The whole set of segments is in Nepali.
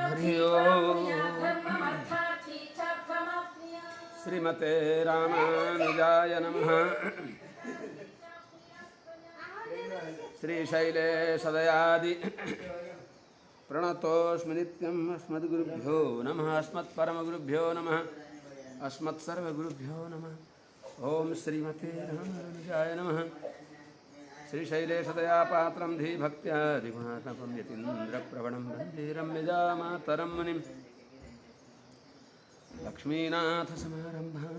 हरि ओम। श्रीमते रामानुजाय नमः। श्रीशैलेशदयादि प्रणतोऽस्मि नित्यम् अस्मद्गुरुभ्यो नमः। अस्मत्परमगुरुभ्यो नमः। अस्मत्सर्वगुरुभ्यो नमः। ओम श्रीमते रामानुजाय नमः। श्रीशैलेशदयापात्रं धीभक्त्यादिगुणात्मकं यतीन्द्रप्रवणं वन्दे रम्यजामातरं मुनिं। लक्ष्मीनाथसमारम्भां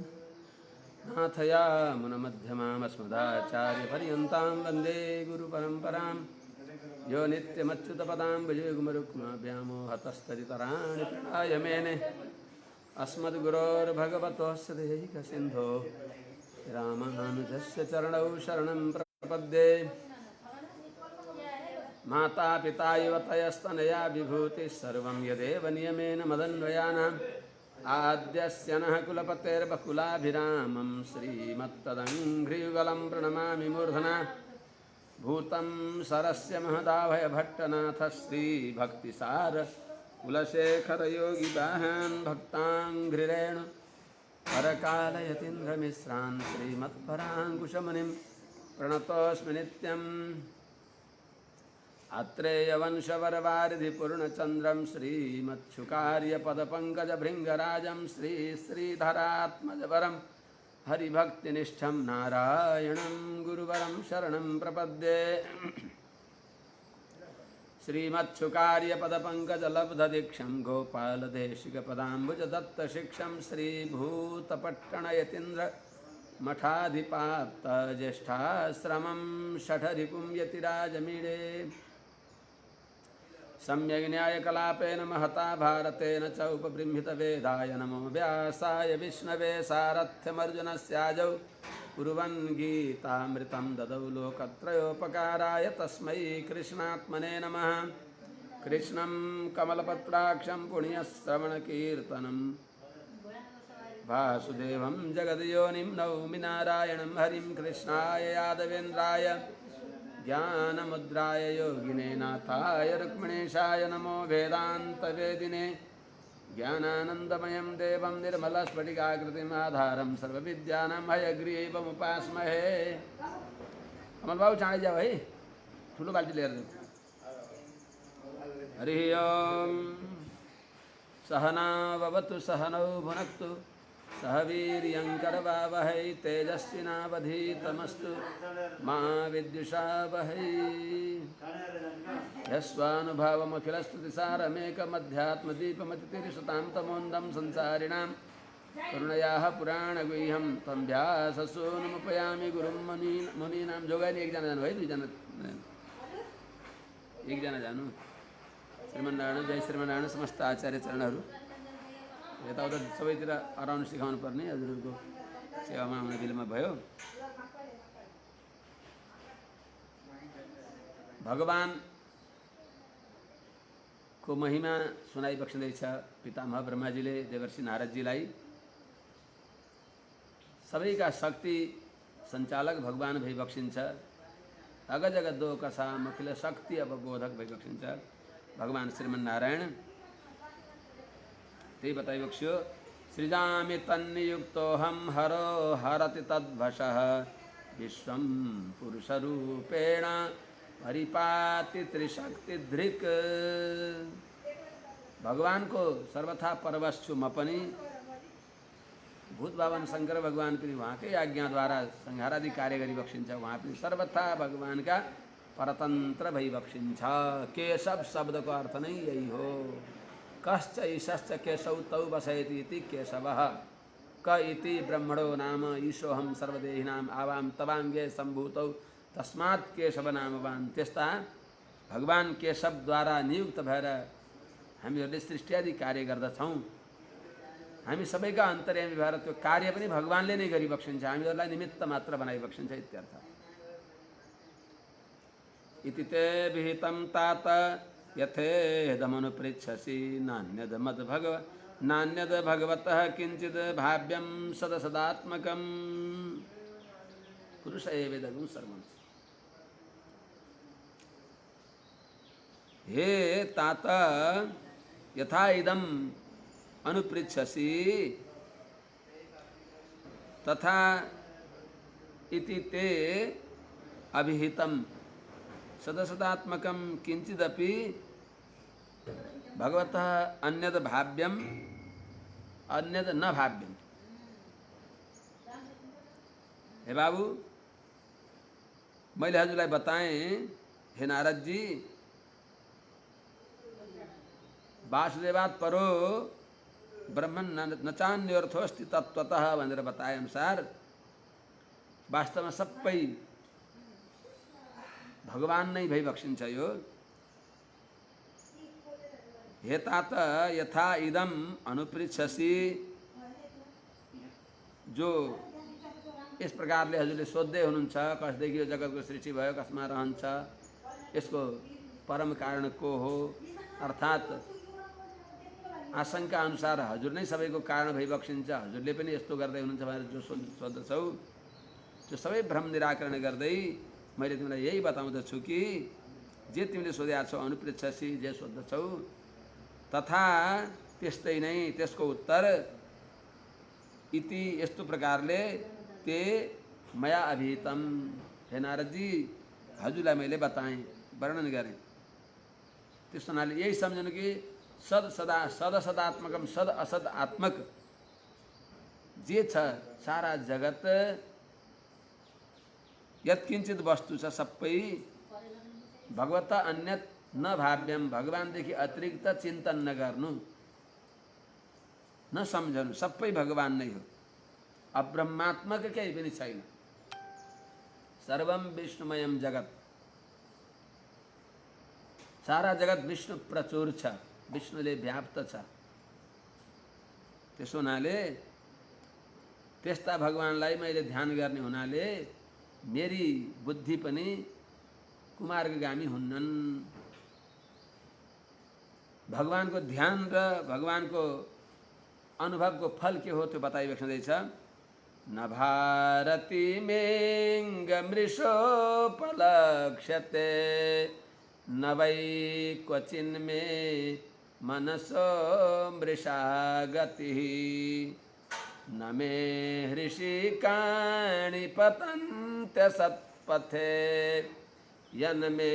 नाथयामुनमध्यमामस्मदाचार्यपर्यन्तां वन्दे गुरुपरम्परां। यो नित्यमच्युतपदाम्बुजयुग्मरुक्माभ्यामोहतस्तदितराणि प्रणाय मेने। अस्मद्गुरोर्भगवतोऽस्य दैहिकसिन्धो रामानुजस्य चरणौ शरणं प्रपद्ये। माता पिता युवतयस्तनया विभूतिः सर्वं यदेव नियमेन मदन्वयानाम् आद्यस्य नः कुलपतेर्बकुलाभिरामं श्रीमत्तदङ्घ्रियुगलं प्रणमामि मूर्धना। भूतं सरस्य महदाभयभट्टनाथ श्रीभक्तिसार कुलशेखरयोगिवाहान् भक्ताङ्घ्रिरेणु परकालयतीन्द्रमिश्रान् श्रीमत्पराङ्कुशमुनिं प्रणतोऽस्मि नित्यम्। आत्रेयवंशवरवारिधिपूर्णचन्द्रं श्रीमच्छुकार्यपदपङ्कजभृङ्गराजं श्रीधरात्मजवरं हरिभक्तिनिष्ठं नारायणं गुरुवरं शरणं प्रपद्ये। श्रीमच्छुकार्यपदपङ्कजलब्धदीक्षं गोपालदेशिकपदाम्बुजदत्तशिक्षं श्रीभूतपट्टणयतीन्द्र मठाधिपाप्तज्येष्ठाश्रमं शठरिपुं यतिराजमीडे। सम्यग् न्यायकलापेन महता भारतेन च उपबृंहितवेदाय नमो व्यासाय विष्णवे सारथ्यमर्जुनस्याजौ कुर्वन् गीतामृतं ददौ लोकत्रयोपकाराय तस्मै कृष्णात्मने नमः। कृष्णं कमलपत्राक्षं पुण्यश्रवणकीर्तनं वासुदेवं जगद्योनिं नौमि नारायणं हरिं। कृष्णाय यादवेन्द्राय ज्ञानमुद्राय योगिने नाथाय रुक्मिणेशाय नमो वेदान्तवेदिने। ज्ञानानन्दमयं देवं निर्मलस्फटिकाकृतिम् आधारं सर्वविद्यानां हयग्रीवमुपास्महे। कमल बाबू चाँडै जाऊ है, ठुलो बाल्टी लिएर जाऊ। हरि ओम। सहना भवतु सहनौ भुनक्तु सह वीर्यङ्करवावहै तेजस्विनावधीतमस्तु मा विद्विषावहै। यस्वानुभावमखिलस्तुतिसारमेकमध्यात्मदीपमतितिरिसतां तमोन्दं संसारिणां करुणयाः पुराणगुह्यं तं व्याससूनुमुपयामि गुरुं मुनीनां। जोगानी एकजना जानु है, दुईजना एकजना जानु। श्रीमन्नारायण जय श्रीमन्नारायण समस्त आचार्य चरणहरू यताउता सबैतिर हराउनु सिकाउनु पर्ने। हजुरहरूको सेवामा आउन विलम्ब भयो। भगवानको महिमा सुनाइबक्सिँदैछ पितामह ब्रह्माजीले देवर्षि नारदजीलाई। सबैका शक्ति सञ्चालक भगवान भइबक्सिन्छ। अग जगद्दो कसा मखिल शक्ति अवबोधक भइबक्सिन्छ भगवान श्रीमन्नारायण। त्यही बताइबक्स्यो। सृजामि तन्नियुक्तोऽहं हरो हरति तद्वशः विश्वं पुरुषरूपेण परिपाति त्रिशक्तिधृक्। भगवानको सर्वथा परवश छु म पनि। भूत बाबन शंकर भगवान पनि उहाँकै आज्ञाद्वारा संहारादि कार्य गरिबक्सिन्छ। उहाँ पनि सर्वथा भगवानका परतन्त्र भइबक्सिन्छ। केशव शब्दको अर्थ नै यही हो। कश्च ईशश्च केशौ तौ वसयति इति केशवः। क इति ब्रह्मणो नाम ईशोऽहं सर्वदेहिनां आवां तवाङ्गे सम्भूतौ तस्मात् केशव नामवान्। त्यस्ता भगवान केशवद्वारा नियुक्त भएर हामीहरूले सृष्टि आदि कार्य गर्दछौँ। हामी सबैका अन्तर्यामी भएर त्यो कार्य पनि भगवानले नै गरिबक्सिन्छ। हामीहरूलाई निमित्त मात्र बनाइबक्सिन्छ इत्यर्थ। इति ते विहितं तात यथेदमनुपृच्छसि नान्यद भगवतः किंचिद भाव्यं सदसदात्मकं पुरुष एवेदगुं सर्वं। हे तात यथा इदम अनुपृच्छसि तथा इति ते अभिहितम सदसदात्मकं किंचिदपि भगवतः अन्यद भाव्यम अन्यद न भाव्यम। हे बाबू, मैले हजुरलाई बताएँ, हे नारद जी, वासुदेवात् परो ब्रह्मन् न चान्योर्थोऽस्ति तत्त्वतः भनेर बताए अनुसार वास्तवमा सबै भगवान नै भइबक्सिन्छ यो। हे तात यथा इदम अनुपृच्छसि, जो इस प्रकारले हजुरले सोध्दै हुनुहुन्छ कसदेखि यो जगतको सृष्टि भयो, कसमा रहन्छ, यसको परम कारण को हो, अर्थात् आशंका अनुसार हजुर नै सबैको कारण भइबक्सिन्छ, हजुरले पनि यस्तो गर्दै हुनुहुन्छ भनेर जो सोध्दछौ, त्यो सबै भ्रम निराकरण गर्दै मैले तिमीलाई यही बताउँदछु कि जे तिमीले सोधेका छौ अनुपृच्छसि, जे सोध्दछौ तथा त्यस्तै नै त्यसको उत्तर इति यस्तो प्रकारले ते मया अभिहितम, हे नारद जी हजुरलाई मैले बताएँ, वर्णन गरेँ। त्यस हुनाले यही सम्झनु कि सद सदात्मकम सद असद आत्मक जे छ सारा जगत यत्किंचित वस्तु छ सबै भगवत अन्यत न भाव्यम, भगवानदेखि अतिरिक्त चिन्तन नगर्नु, न सम्झनु, सबै भगवान नै हो। अब्रह्मात्मक केही पनि छैन। सर्वम विष्णुमयम जगत, सारा जगत विष्णु प्रचुर छ, विष्णुले व्याप्त छ। त्यसो हुनाले त्यस्ता भगवानलाई मैले ध्यान गर्ने हुनाले मेरी बुद्धि पनि कुमार्गगामी हुन्नन्। भगवानको ध्यान र भगवानको अनुभवको फल के हो त्यो बताइबक्सँदैछ। न भारती मेऽङ्गमृषोपलक्ष्यते न वै क्वचिन्मे मनसो मृषा गतिः न मे हृषिकाणि पतन्त्यसत्पथे यन्मे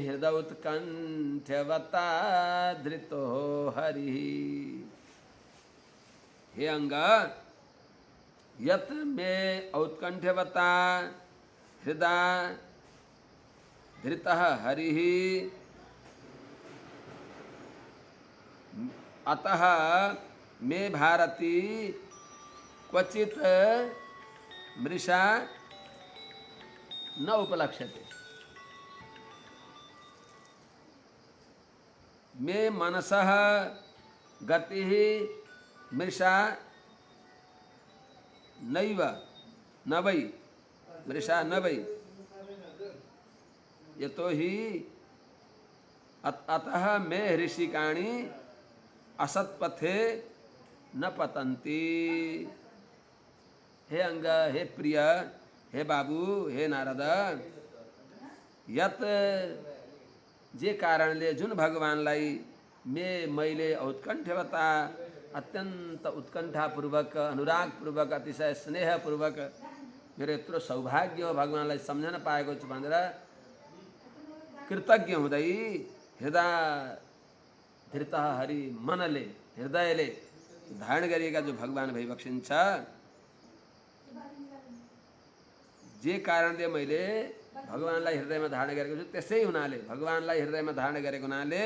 हृदयोत्कण्ठ्यवता धृतो हरिः। हे अंग, यत् मे औत्कण्ठ्यवता हृदय धृतः हरिः अतः मे भारती क्वचित मृषा न उपलक्ष्यते। मे मनसः गतिः मृषा नैव न वै मृषा न वै यतो हि अतः मे हृषिकाणि असत्पथे न पतन्ति। हे अंग, हे प्रिय, हे बाबू, हे नारद, यत जे कारणले जुन भगवानलाई मैले औत्कण्ठ्यवता अत्यन्त उत्कण्ठापूर्वक अनुरागपूर्वक अतिशय स्नेहपूर्वक मेरो यत्रो सौभाग्य हो भगवानलाई सम्झन पाएको छु भनेर कृतज्ञ हुँदै हृदय धृत हरि मनले हृदयले धारण गरिएका जो भगवान भइबक्सिन्छ, जे कारणले मैले भगवानलाई हृदयमा धारण गरेको छु त्यसै हुनाले भगवानलाई हृदयमा धारण गरेको हुनाले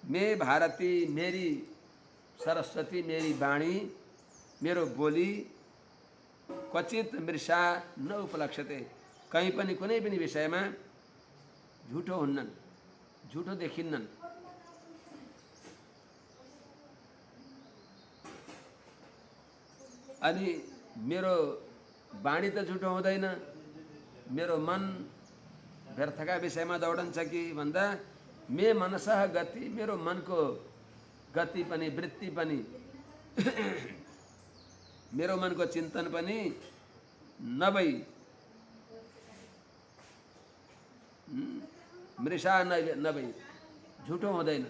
मे भारती, मेरी सरस्वती, मेरी वाणी, मेरो बोली क्वचित मृषा न उपलक्ष्यते, कहीँ पनि कुनै पनि विषयमा झुटो हुन्नन्, झुटो देखिन्नन्। अनि मेरो वाणी त झुटो हुँदैन, मेरो मन व्यर्थका विषयमा दौडन्छ कि भन्दा मे मनसः गति, मेरो मनको गति पनि वृत्ति पनि मेरो मनको चिन्तन पनि नभई मृषा नभई झुटो हुँदैन।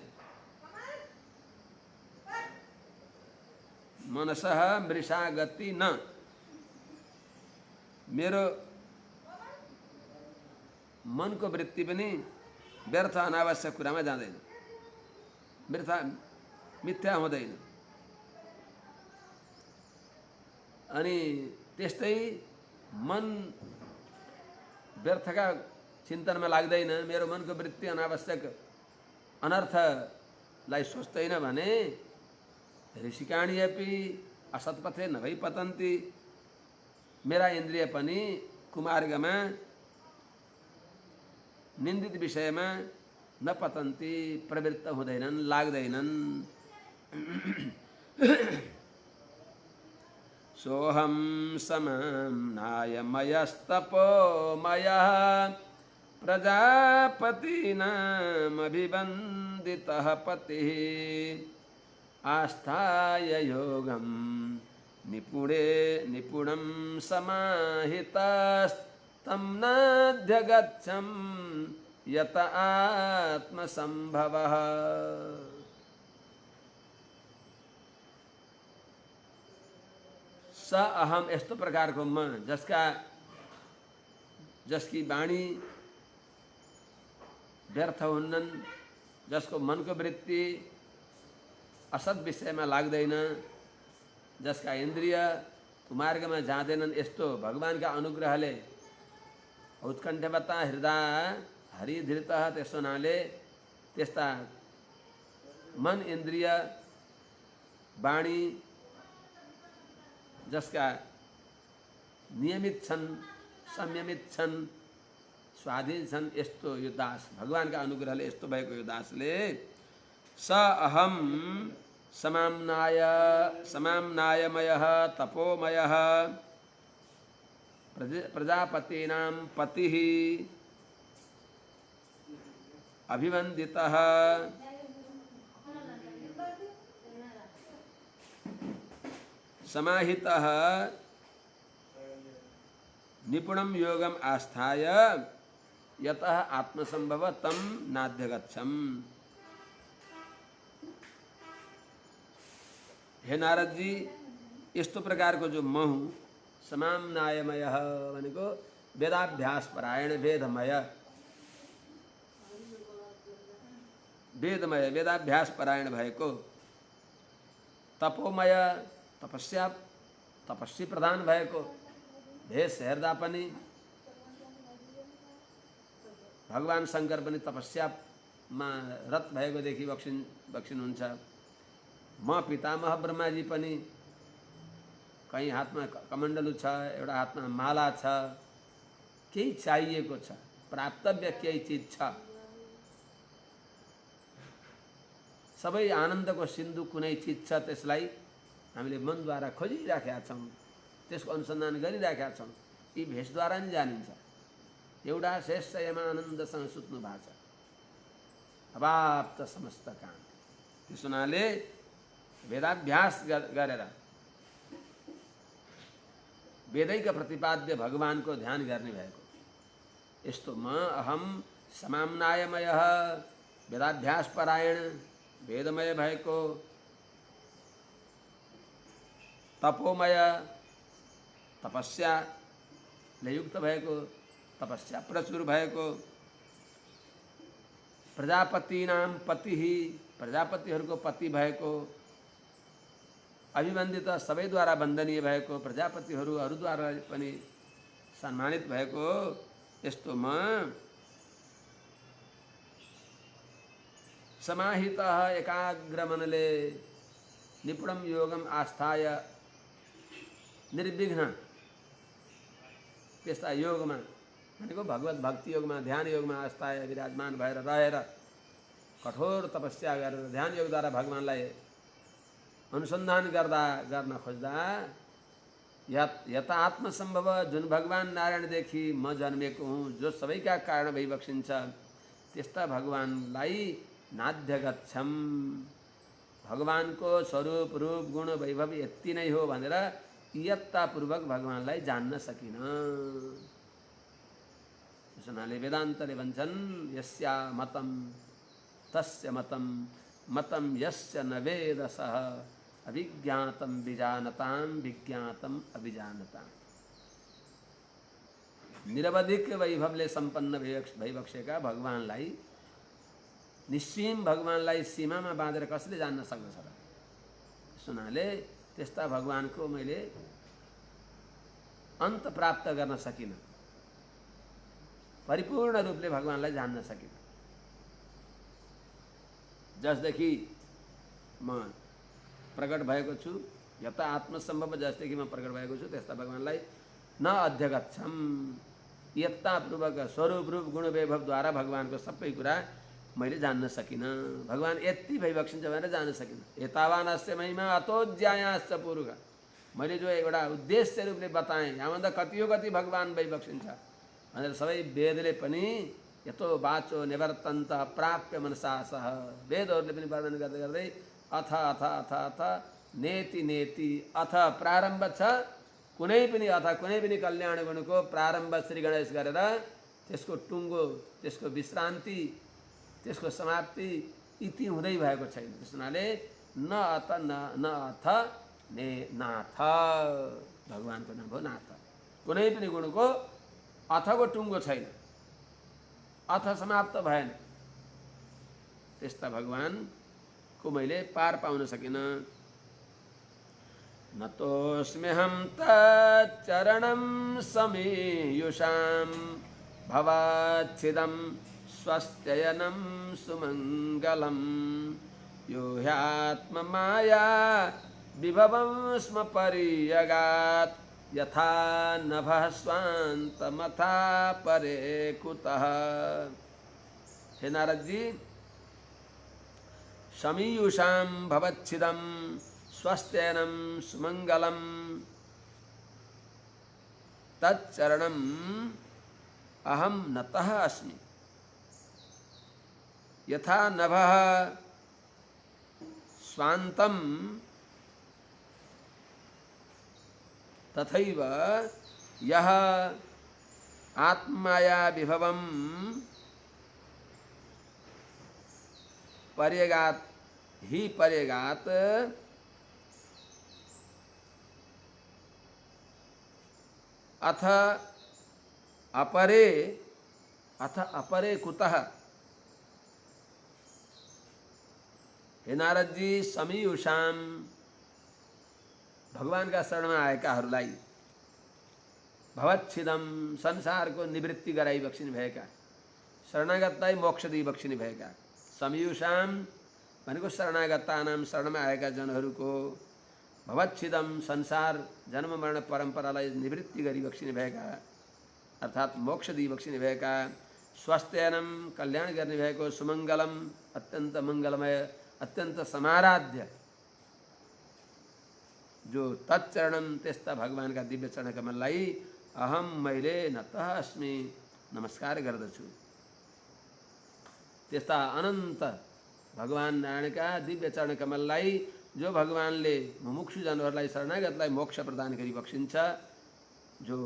मनसः मृषा गति न, मेरो मनको वृत्ति पनि व्यर्थ अनावश्यक कुरामा जाँदैन, मिथ्या हुँदैन। अनि त्यस्तै मन व्यर्थका चिन्तनमा लाग्दैन, मेरो मनको वृत्ति अनावश्यक अनर्थलाई सोच्दैन भने ऋषिकाणी अपि असत्पथे नभई पतन्ति, मेरा इन्द्रिय पनि कुमार्गमा निन्दित विषयमा नपतन्ति, प्रवृत्त हुँदैनन्, लाग्दैनन्। सोऽहं समाम्नायमयस्तपोमयः प्रजापतीनामभिवन्दितः पतिः आस्थाय योगं निपुणं समाहितस्तं नाध्यगच्छं यत आत्मसंभवः। स अहम, यस्तो प्रकारको म जसकी वाणी व्यर्थ हुन्नन्, जसको मनको वृत्ति असत विषयमा लाग्दैन, जसका इन्द्रिय कुमार्गमा जाँदैनन्, यस्तो भगवानका अनुग्रहले उत्कण्ठवता हृदय हरिधृतः, त्यसो हुनाले त्यस्ता मन इन्द्रिय वाणी जसका नियमित छन्, संयमित छन्, स्वाधीन छन्, यस्तो यो दास भगवानका अनुग्रहले यस्तो भएको यो दासले स अहम समाम्नायमयः तपोमयः प्रजापतीनां पतिः अभिवन्दितः समाहितः निपुणं योगम आस्थाय यतः आत्मसंभव तम नाध्यगच्छम। हे नारद जी, यस्तो प्रकारको जो म हुँ, समाम्नायमय भनेको वेदाभ्यास परायण, वेदमय वेदाभ्यास परायण भएको, तपोमय तपस्वी प्रधान भएको, भेष हेर्दा पनि भगवान शंकर पनि तपस्यामा रत भएको देखि बक्सिनुहुन्छ। म पितामह ब्रह्माजी पनि कहीँ हातमा कमण्डलु छ, एउटा हातमा माला छ, केही चाहिएको छ, प्राप्तव्य केही चिज छ। सबै आनन्दको सिन्धु कुनै चिज छ, त्यसलाई हामीले मनद्वारा खोजिराखेका छौँ, त्यसको अनुसन्धान गरिराखेका छौँ। यी भेषद्वारा नि जानिन्छ। एउटा शेष शय्यामा आनन्दसँग सुत्नु भएको छ, अवाप्त समस्त काम। त्यस हुनाले वेदाभ्यास गरेर वेदैका प्रतिपाद्य भगवानको ध्यान गर्ने भएको यस्तो म अहम समाम्नायमयः वेदाभ्यास परायण वेदमय भएको, तपोमय तपस्याले युक्त भएको, तपस्या प्रचुर भएको, प्रजापतीनां पतिः प्रजापतिहरूको पति भएको, अभिवन्दित सबैद्वारा वन्दनीय भएको, प्रजापतिहरूद्वारा पनि सम्मानित भएको यस्तो म समाहितः एकाग्र मनले निपुणम योगम आस्थाय निर्विघ्न त्यस्ता योगमा भनेको भगवत भक्ति योगमा, ध्यान योगमा आस्थाय विराजमान भएर रहेर कठोर तपस्या गरेर ध्यान योगद्वारा भगवानलाई अनुसन्धान गर्न खोज्दा यता आत्मसम्भव, जुन भगवान नारायणदेखि म जन्मेको हुँ, जो सबैका कारण भई बक्सिन्छ, त्यस्ता भगवानलाई नाध्यगच्छम, भगवानको स्वरूप रूप गुण वैभव यति नै हो भनेर यत्तापूर्वक भगवानलाई जान्न सकिन। त्यसनाले वेदान्तले भन्छन् यस्या मतम तस्य मतम मतम यस्य न वेद सह अभिज्ञातम विजानताम विज्ञातम अभिजानताम। निरवधिक वैभवले सम्पन्न भइबक्सेका भगवानलाई, निस्सीम भगवानलाई सीमामा बाँधेर कसले जान्न सक्दछ र? सुनाले त्यस्ता भगवानको मैले अन्त प्राप्त गर्न सकिनँ, परिपूर्ण रूपले भगवानलाई जान्न सकिनँ। जसदेखि म प्रकट भएको छु, यता आत्मसम्भव जसदेखि म प्रकट भएको छु त्यस्ता भगवानलाई न अध्यगच्छम, यत्तापूर्वक स्वरूप रूप गुण वैभवद्वारा भगवानको सबै कुरा मैले जान्न सकिनँ। भगवान यति भइबक्सिन्छ भनेर जान्न सकिनँ। एतावानस्य महिमा अतोज्यायाश्च पुरुष, मैले जो एउटा उद्देश्य रूपले बताएँ, यहाँभन्दा कति भगवान भइबक्सिन्छ भनेर सबै वेदले पनि यतो वाचो निवर्तन्त प्राप्य मनसा सह, वेदहरूले पनि वर्णन गर्दै गर्दै अथ अथ अथ अथ नेति नेति, अथ प्रारम्भ छ कुनै पनि, अथ कुनै पनि कल्याण गुणको प्रारम्भ श्री गणेश गरेर त्यसको टुङ्गो, त्यसको विश्रान्ति, त्यसको समाप्ति इति हुँदै भएको छैन। त्यस हुनाले न अथ न अथ ने नाथ, भगवानको नाम हो नाथ। कुनै पनि गुणको अथको टुङ्गो छैन, अथ समाप्त भएन। त्यस्ता भगवानको मैले पार पाउन सकिनँ। नतोऽस्म्यहं तच्चरणं समीयुषां भवाच्छिदं स्वस्त्ययनं सुमङ्गलं, यो ह्यात्ममाया विभवं स्म पर्यगात्, यथा नभः स्वान्तमथा परे कुतः। हे नारद जी, समीयुषां भवच्छिदं स्वस्त्ययनं सुमंगलम तच्चरणं अहम नतः अस्मि, यथा नभः स्वान्तं तथैव यः आत्माया विभवं पर्यगात् ही पर्यगात्, अथ अपरे कुतः। हे नारद जी, समीयुषाम भगवानका शरणमा आएकाहरूलाई, भवच्छिदम संसारको निवृत्ति गराई बक्सिने भएका, शरणागतलाई मोक्ष दिई बक्सिने भएका, समीयुषाम भनेको शरणागतानाम शरणमा आएका जनहरूको, भवच्छिदम संसार जन्म मरण परम्परालाई निवृत्ति गरी बक्सिने भएका अर्थात् मोक्ष दिई बक्सिने भएका, स्वास्थ्यनम कल्याण गर्ने भएको, सुमङ्गलम अत्यन्त मङ्गलमय अत्यन्त समाराध्य जो तच्चरणम त्यस्ता भगवानका दिव्य चरण कमललाई अहम मैले नतः अस्मि नमस्कार गर्दछु। त्यस्ता अनन्त भगवान नारायणका दिव्य चरण कमललाई जो भगवानले मुमुक्षु जनहरूलाई शरणागतलाई मोक्ष प्रदान गरी बक्सिन्छ, जो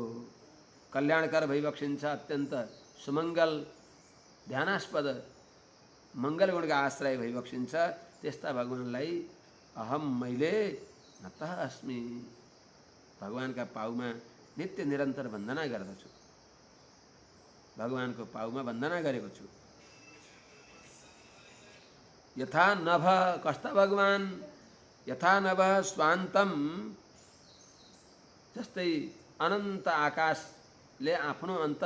कल्याणकर भई बक्सिन्छ, अत्यन्त सुमङ्गल ध्यानास्पद मङ्गल गुणका आश्रय भई बक्सिन्छ, त्यस्ता भगवानलाई अहम मैले नतः अस्मि भगवानका पाउमा नित्य निरन्तर वन्दना गर्दछु, भगवानको पाउमा वन्दना गरेको छु। यथा नभ कस्ता भगवान, यथा नभ स्वान्तम जस्तै अनन्त आकाशले आफ्नो अन्त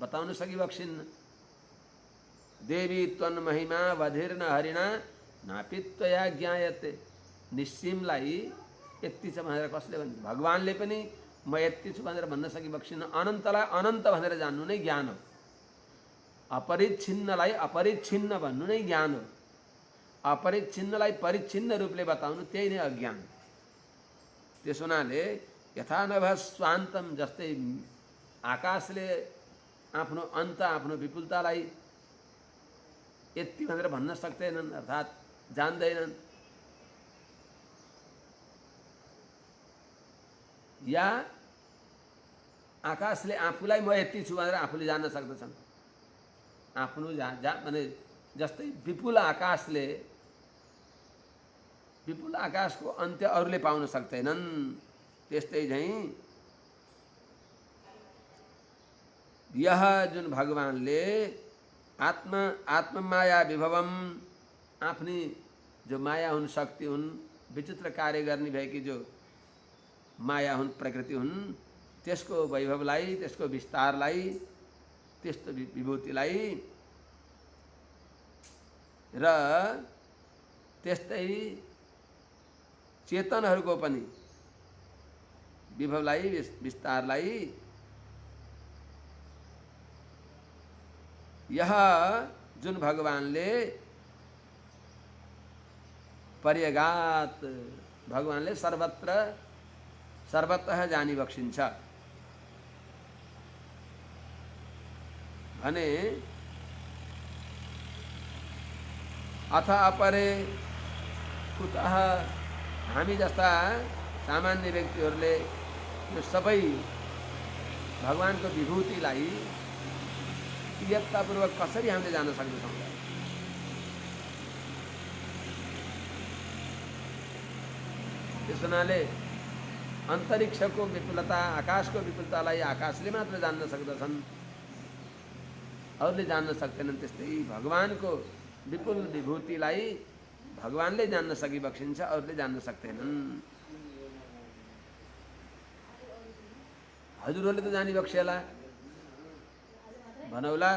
बताउन सकिबक्सिन्न। देवी त्वन् महिमा वधिर्न हरिणा नापित्वया ज्ञायते। निस्सीमलाई यति छ भनेर कसले भन्छ? भगवानले पनि म यति छु भनेर भन्न सकिबक्सिन्न। अनन्तलाई अनन्त भनेर जान्नु नै ज्ञान हो, अपरिच्छिन्नलाई अपरिच्छिन्न भन्नु नै ज्ञान हो, अपरिच्छिन्नलाई परिच्छिन्न रूपले बताउनु त्यही नै अज्ञान। त्यस हुनाले यथा नभः स्वान्तम जस्तै आकाशले आफ्नो अन्त आफ्नो विपुलतालाई यति भनेर भन्न सक्दैनन् अर्थात् जान्दैनन्, या आकाशले आफूलाई म यति छु भनेर आफूले जान्न सक्दछन्। आफ्नो माने जस्तै विपुल आकाशको अन्त्य अरूले पाउन सक्दैनन्, त्यस्तै झैँ यह जुन भगवानले आत्ममाया विभवम, आफ्नी जो माया हुन्, शक्ति हुन्, विचित्र कार्य गर्ने भएकी जो माया हुन्, प्रकृति हुन्, त्यसको वैभवलाई, त्यसको विस्तारलाई, त्यस्तो विभूतिलाई र त्यस्तै चेतनहरूको पनि विभवलाई, विस्तारलाई यह जुन भगवानले पर्यगात, भगवानले सर्वतः जानी बक्सिन्छ भने अथ अपरे कुतः, हामी जस्ता सामान्य व्यक्तिहरूले यो सबै भगवानको विभूतिलाई तीव्रतापूर्वक कसरी हामीले जान्न सक्दछौँ? त्यस हुनाले अन्तरिक्षको विपुलता, आकाशको विपुलतालाई आकाशले मात्र जान्न सक्दछन्, अरूले जान्न सक्दैनन्। त्यस्तै भगवानको विपुल विभूतिलाई भगवानले जान्न सकि बक्सिन्छ, अरूले जान्न सक्दैनन्। हजुरहरूले त जानी बक्सेला भनौला,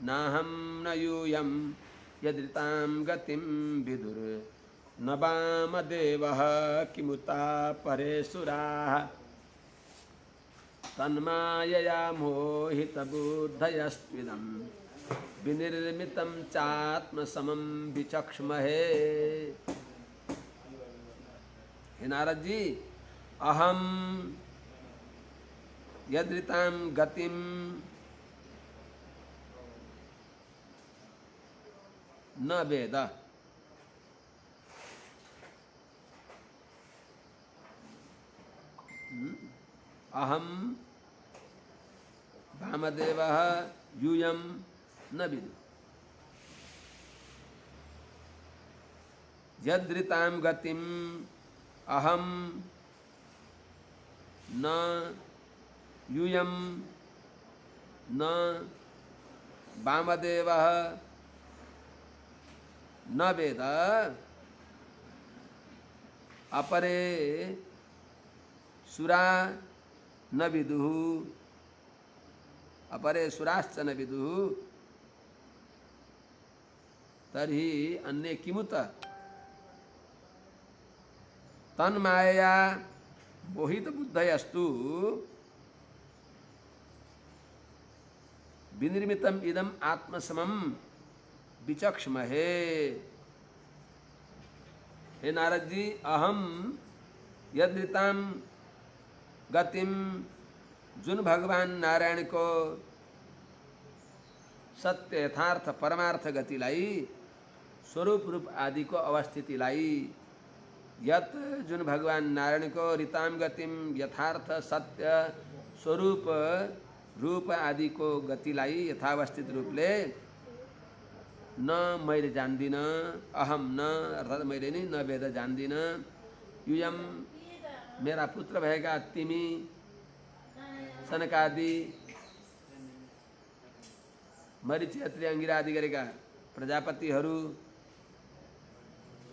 नाहं न यूयं यदृतां गतिं विदुर न वामदेवः किमुता परेशुराः तन्मायया मोहितबुद्धयस्त्विदं विनिर्मितं चात्मसमं विचक्ष्महे। हे नारद जी, अहम यदृतां गतिं न वेद, अहम वामदेवः यूयं न विदु, यदृतां गतिं अहम न यूयं न वामदेवः न वेद अपरे सुरा न विदुः, अपरे सुराश्च न विदुः तर्हि अन्ये किमुत तन्मायया मोहितबुद्धयस्तु विनिर्मितम् इदम् आत्मसमं विचक्ष्महे। हे नारद जी, अहम यदृतां गतिम, जुन भगवान नारायण को सत्य यथार्थ परमार्थ गतिलाई, स्वरूप रूप आदि को अवस्थितिलाई, यत जुन भगवान नारायण को ऋताम गतिम यथार्थ सत्य स्वरूप रूप आदि को गतिलाई यथावस्थित रूपले न मैले जान्दिन, अहम न अर्थात् मैले नि न वेद जान्दिन, युयम मेरा पुत्र भएका तिमी सनकादि मरीचि अत्रि अंगिरा आदि गरेका प्रजापतिहरू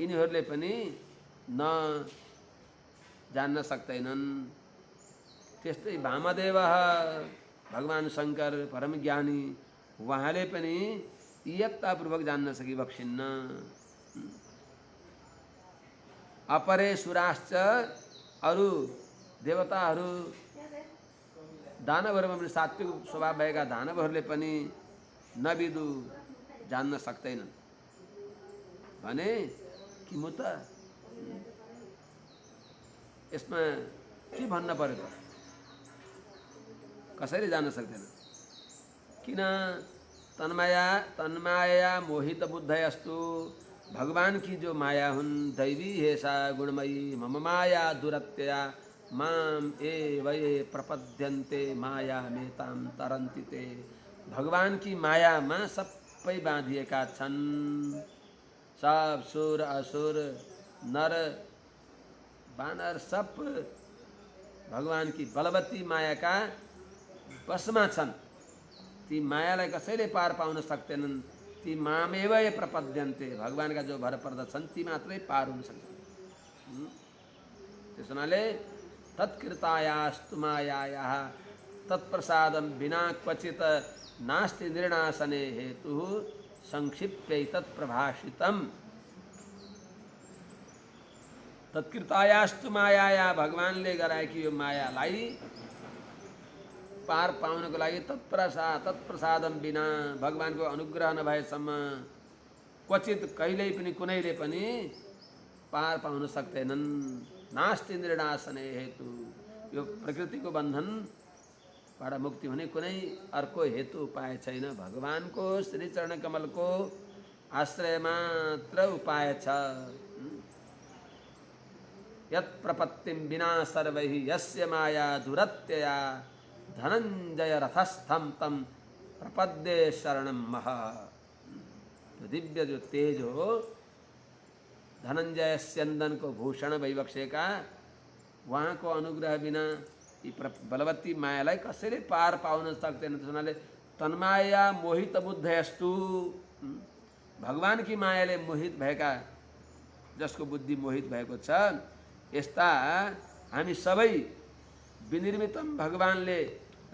यिनीहरूले पनि न जान्न सक्दैनन्। त्यस्तै वामदेव भगवान शंकर परम ज्ञानी, उहाँले पनि इयत्तापूर्वक जान्न सकी बक्सिन्न। अपरे सुराश्च, अरु देवताहरू दानवहरूमा पनि सात्विक स्वभाव भएका दानवहरूले पनि नविदु जान्न सक्दैनन् भने किमु त यसमा के भन्न पर्यो त? कसरी जान्न सक्दैन? किन? तन्माया मोहित बुद्धयस्तु, भगवान की जो माया हुन् दैवी हेसा गुणमयी, मम माया दुरत्यया माम एव ये प्रपद्यन्ते माया मेताम तरन्ति ते। भगवान की माया में सब सबै बाँधिएका छन्। सब सुर असुर नर बानर सब भगवान की बलवती मायाका वशमा छन्। ती मायालाई कसैले पार पाउन सक्दैनन्। ती मामेव ये प्रपद्यन्ते, भगवानका जो भर पर्दछन् ती मात्रै पार हुन सक्छन्। त्यस हुनाले तत्कृतायास्तु मायायाः तत्प्रसादं विना क्वचित नास्ति निर्णासने हेतु संक्षिप्यैतत् प्रभाषितम्। तत्कृतायास्तु मायाया, भगवानले गराएकी यो मायालाई पार पाउनको लागि तत्प्रसादम बिना, भगवानको अनुग्रह नभएसम्म क्वचित कहिल्यै पनि कुनैले पनि पार पाउन सक्दैनन्। नास्ति निर्णासने हेतु, यो प्रकृतिको बन्धनबाट मुक्ति हुने कुनै अर्को हेतु उपाय छैन। भगवानको श्री चरण कमलको आश्रय मात्र उपाय छ। यत् प्रपत्तिम विना सर्वैः यस्य माया दुरत्यया धनंजय रथस्थम तम प्रपद्ये शरणम मह। तो दिव्य जो तेज हो, धनंजय स्यंदन को भूषण वैवक्षे का, वहाँ को अनुग्रह बिना बलवती मायालाई कसैले पार पाउन सक्दैन। त्यसैले तन्माया मोहित बुद्धयस्तु, भगवान की मायाले मोहित भएका, जसको बुद्धि मोहित भएको छ, यस्ता हामी सबै विनिर्मितम, भगवानले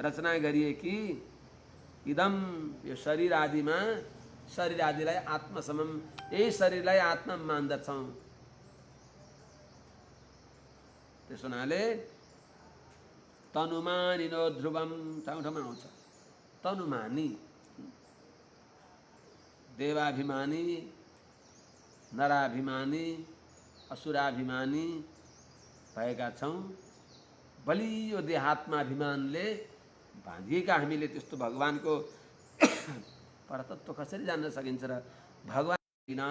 रचना गरिएकी इदम, यो शरीर आदिमा, शरीर आदिलाई आत्मसमम, यही शरीरलाई आत्मा मान्दछौँ। त्यस हुनाले तनुमानिनो ध्रुवम, ठाउँ ठाउँमा आउँछ तनुमानी, देवाभिमानी, नराभिमानी, असुराभिमानी भएका छौँ। बलियो देहात्माभिमानले बाँधिएका हामीले त्यस्तो भगवानको परतत्व कसरी जान्न सकिन्छ र? भगवान बिना।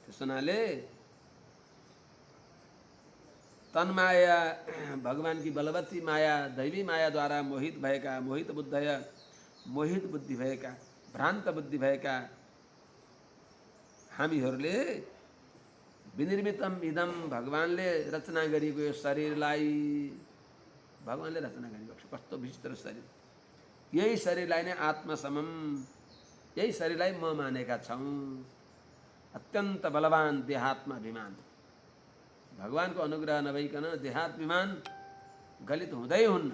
त्यस हुनाले तन्माया, भगवान की बलवती माया, दैवी मायाद्वारा मोहित भएका, मोहित बुद्धय, मोहित बुद्धि भएका, भ्रान्त बुद्धि भएका हामीहरूले विनिर्मितम इदम, भगवानले रचना गरेको यो शरीरलाई, भगवानले रचना गरेको कस्तो विचित्र शरीर, यही शरीरलाई नै आत्मसमम, यही शरीरलाई म मानेका छौँ। अत्यन्त बलवान देहात्माभिमान, भगवानको अनुग्रह नभइकन देहात्माभिमान गलित हुँदै हुन्न।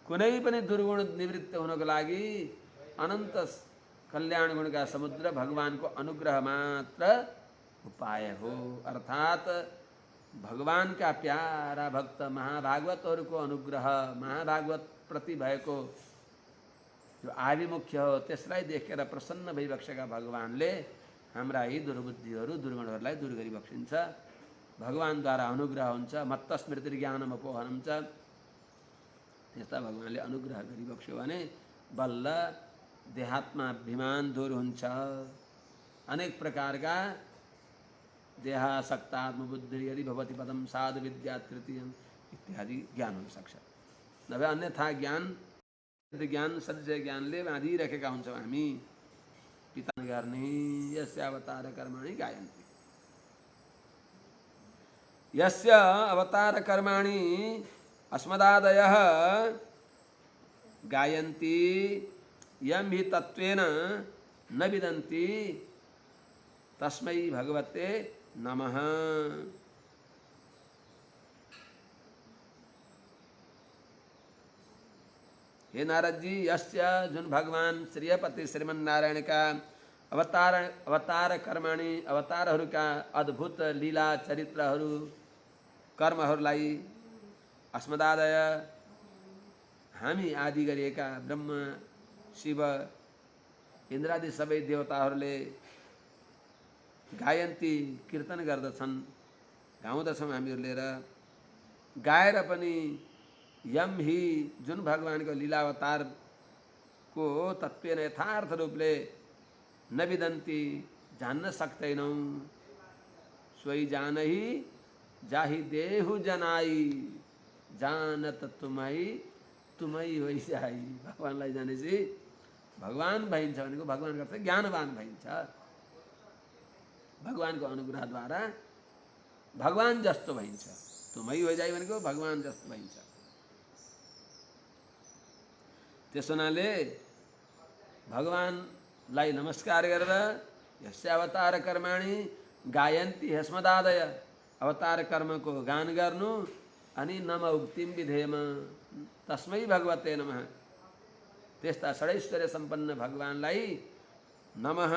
कुनै पनि दुर्गुण निवृत्त हुनको लागि अनन्त कल्याण गुणका समुद्र भगवानको अनुग्रह मात्र उपाय हो। अर्थात भगवान का प्यारा भक्त महाभागवतहरूको अनुग्रह, महाभागवत प्रति भएको जो आभिमुख्य हो, त्यसलाई देखेर प्रसन्न भइबक्सेका भगवानले हाम्रा यी दुर्बुद्धिहरू, दुर्गुणहरूलाई दूर गरिबक्सिन्छ। भगवानद्वारा अनुग्रह हुन्छ। मत्त स्मृति ज्ञानम अपोहनम च, त्यस्ता भगवानले अनुग्रह गरिबक्स्यो भने बल्ल देहात्माभिमान दूर हुन्छ। अनेक प्रकारका देहासक्त आत्मबुद्धि यदि भवति पदम साधु विद्या तृतीयम इत्यादि ज्ञान हुन सक्छ। नभए अन्यथा ज्ञान सज्जय ज्ञानले बाँधिरहेका हुन्छौँ हामी। पिता गर्ने यस्य अवतार कर्माणि गायन्ति, यस्य अवतार कर्माणि अस्मदादयः गायन्ति यं हि तत्वेन न विदन्ति तस्मै भगवते नमः। हे नारद जी, यस्य जुन भगवान श्रीपति श्रीमन नारायण का अवतार कर्माणि, अवतारहरूका अद्भुत लीला चरित्रहरू, कर्महरूलाई अस्मदादय, हामी आदि गरिएका ब्रह्म शिव इन्द्रादि सबै देवताहरूले गायन्ती, कीर्तन गर्दछन्, गाउँदछौँ हामीहरूले। र गाएर पनि यम ही, जुन भगवानको लीलावतारको तत्त्वेन यथार्थ रूपले न विदन्ती, जान्न सक्दैनौँ। सोही जानही जाहि देहु जनाई, जानत तुम्हाई तुमै होइजाई। भगवानलाई जानेपछि भगवान भइन्छ भनेको भगवानको अर्थ ज्ञानवान भइन्छ। भगवानको अनुग्रहद्वारा भगवान जस्तो भइन्छ। तुमै होइजाई भनेको भगवान जस्तो भइन्छ। त्यस हुनाले भगवानलाई नमस्कार गरेर यस्य अवतार कर्माणि गायन्ति हस्मदादय, अवतार कर्मको गान गर्नु अनि नम उक्तिम विधेम, तस्मै भगवते नमः। त्यस्ता षडैश्वर्य सम्पन्न भगवानलाई नमः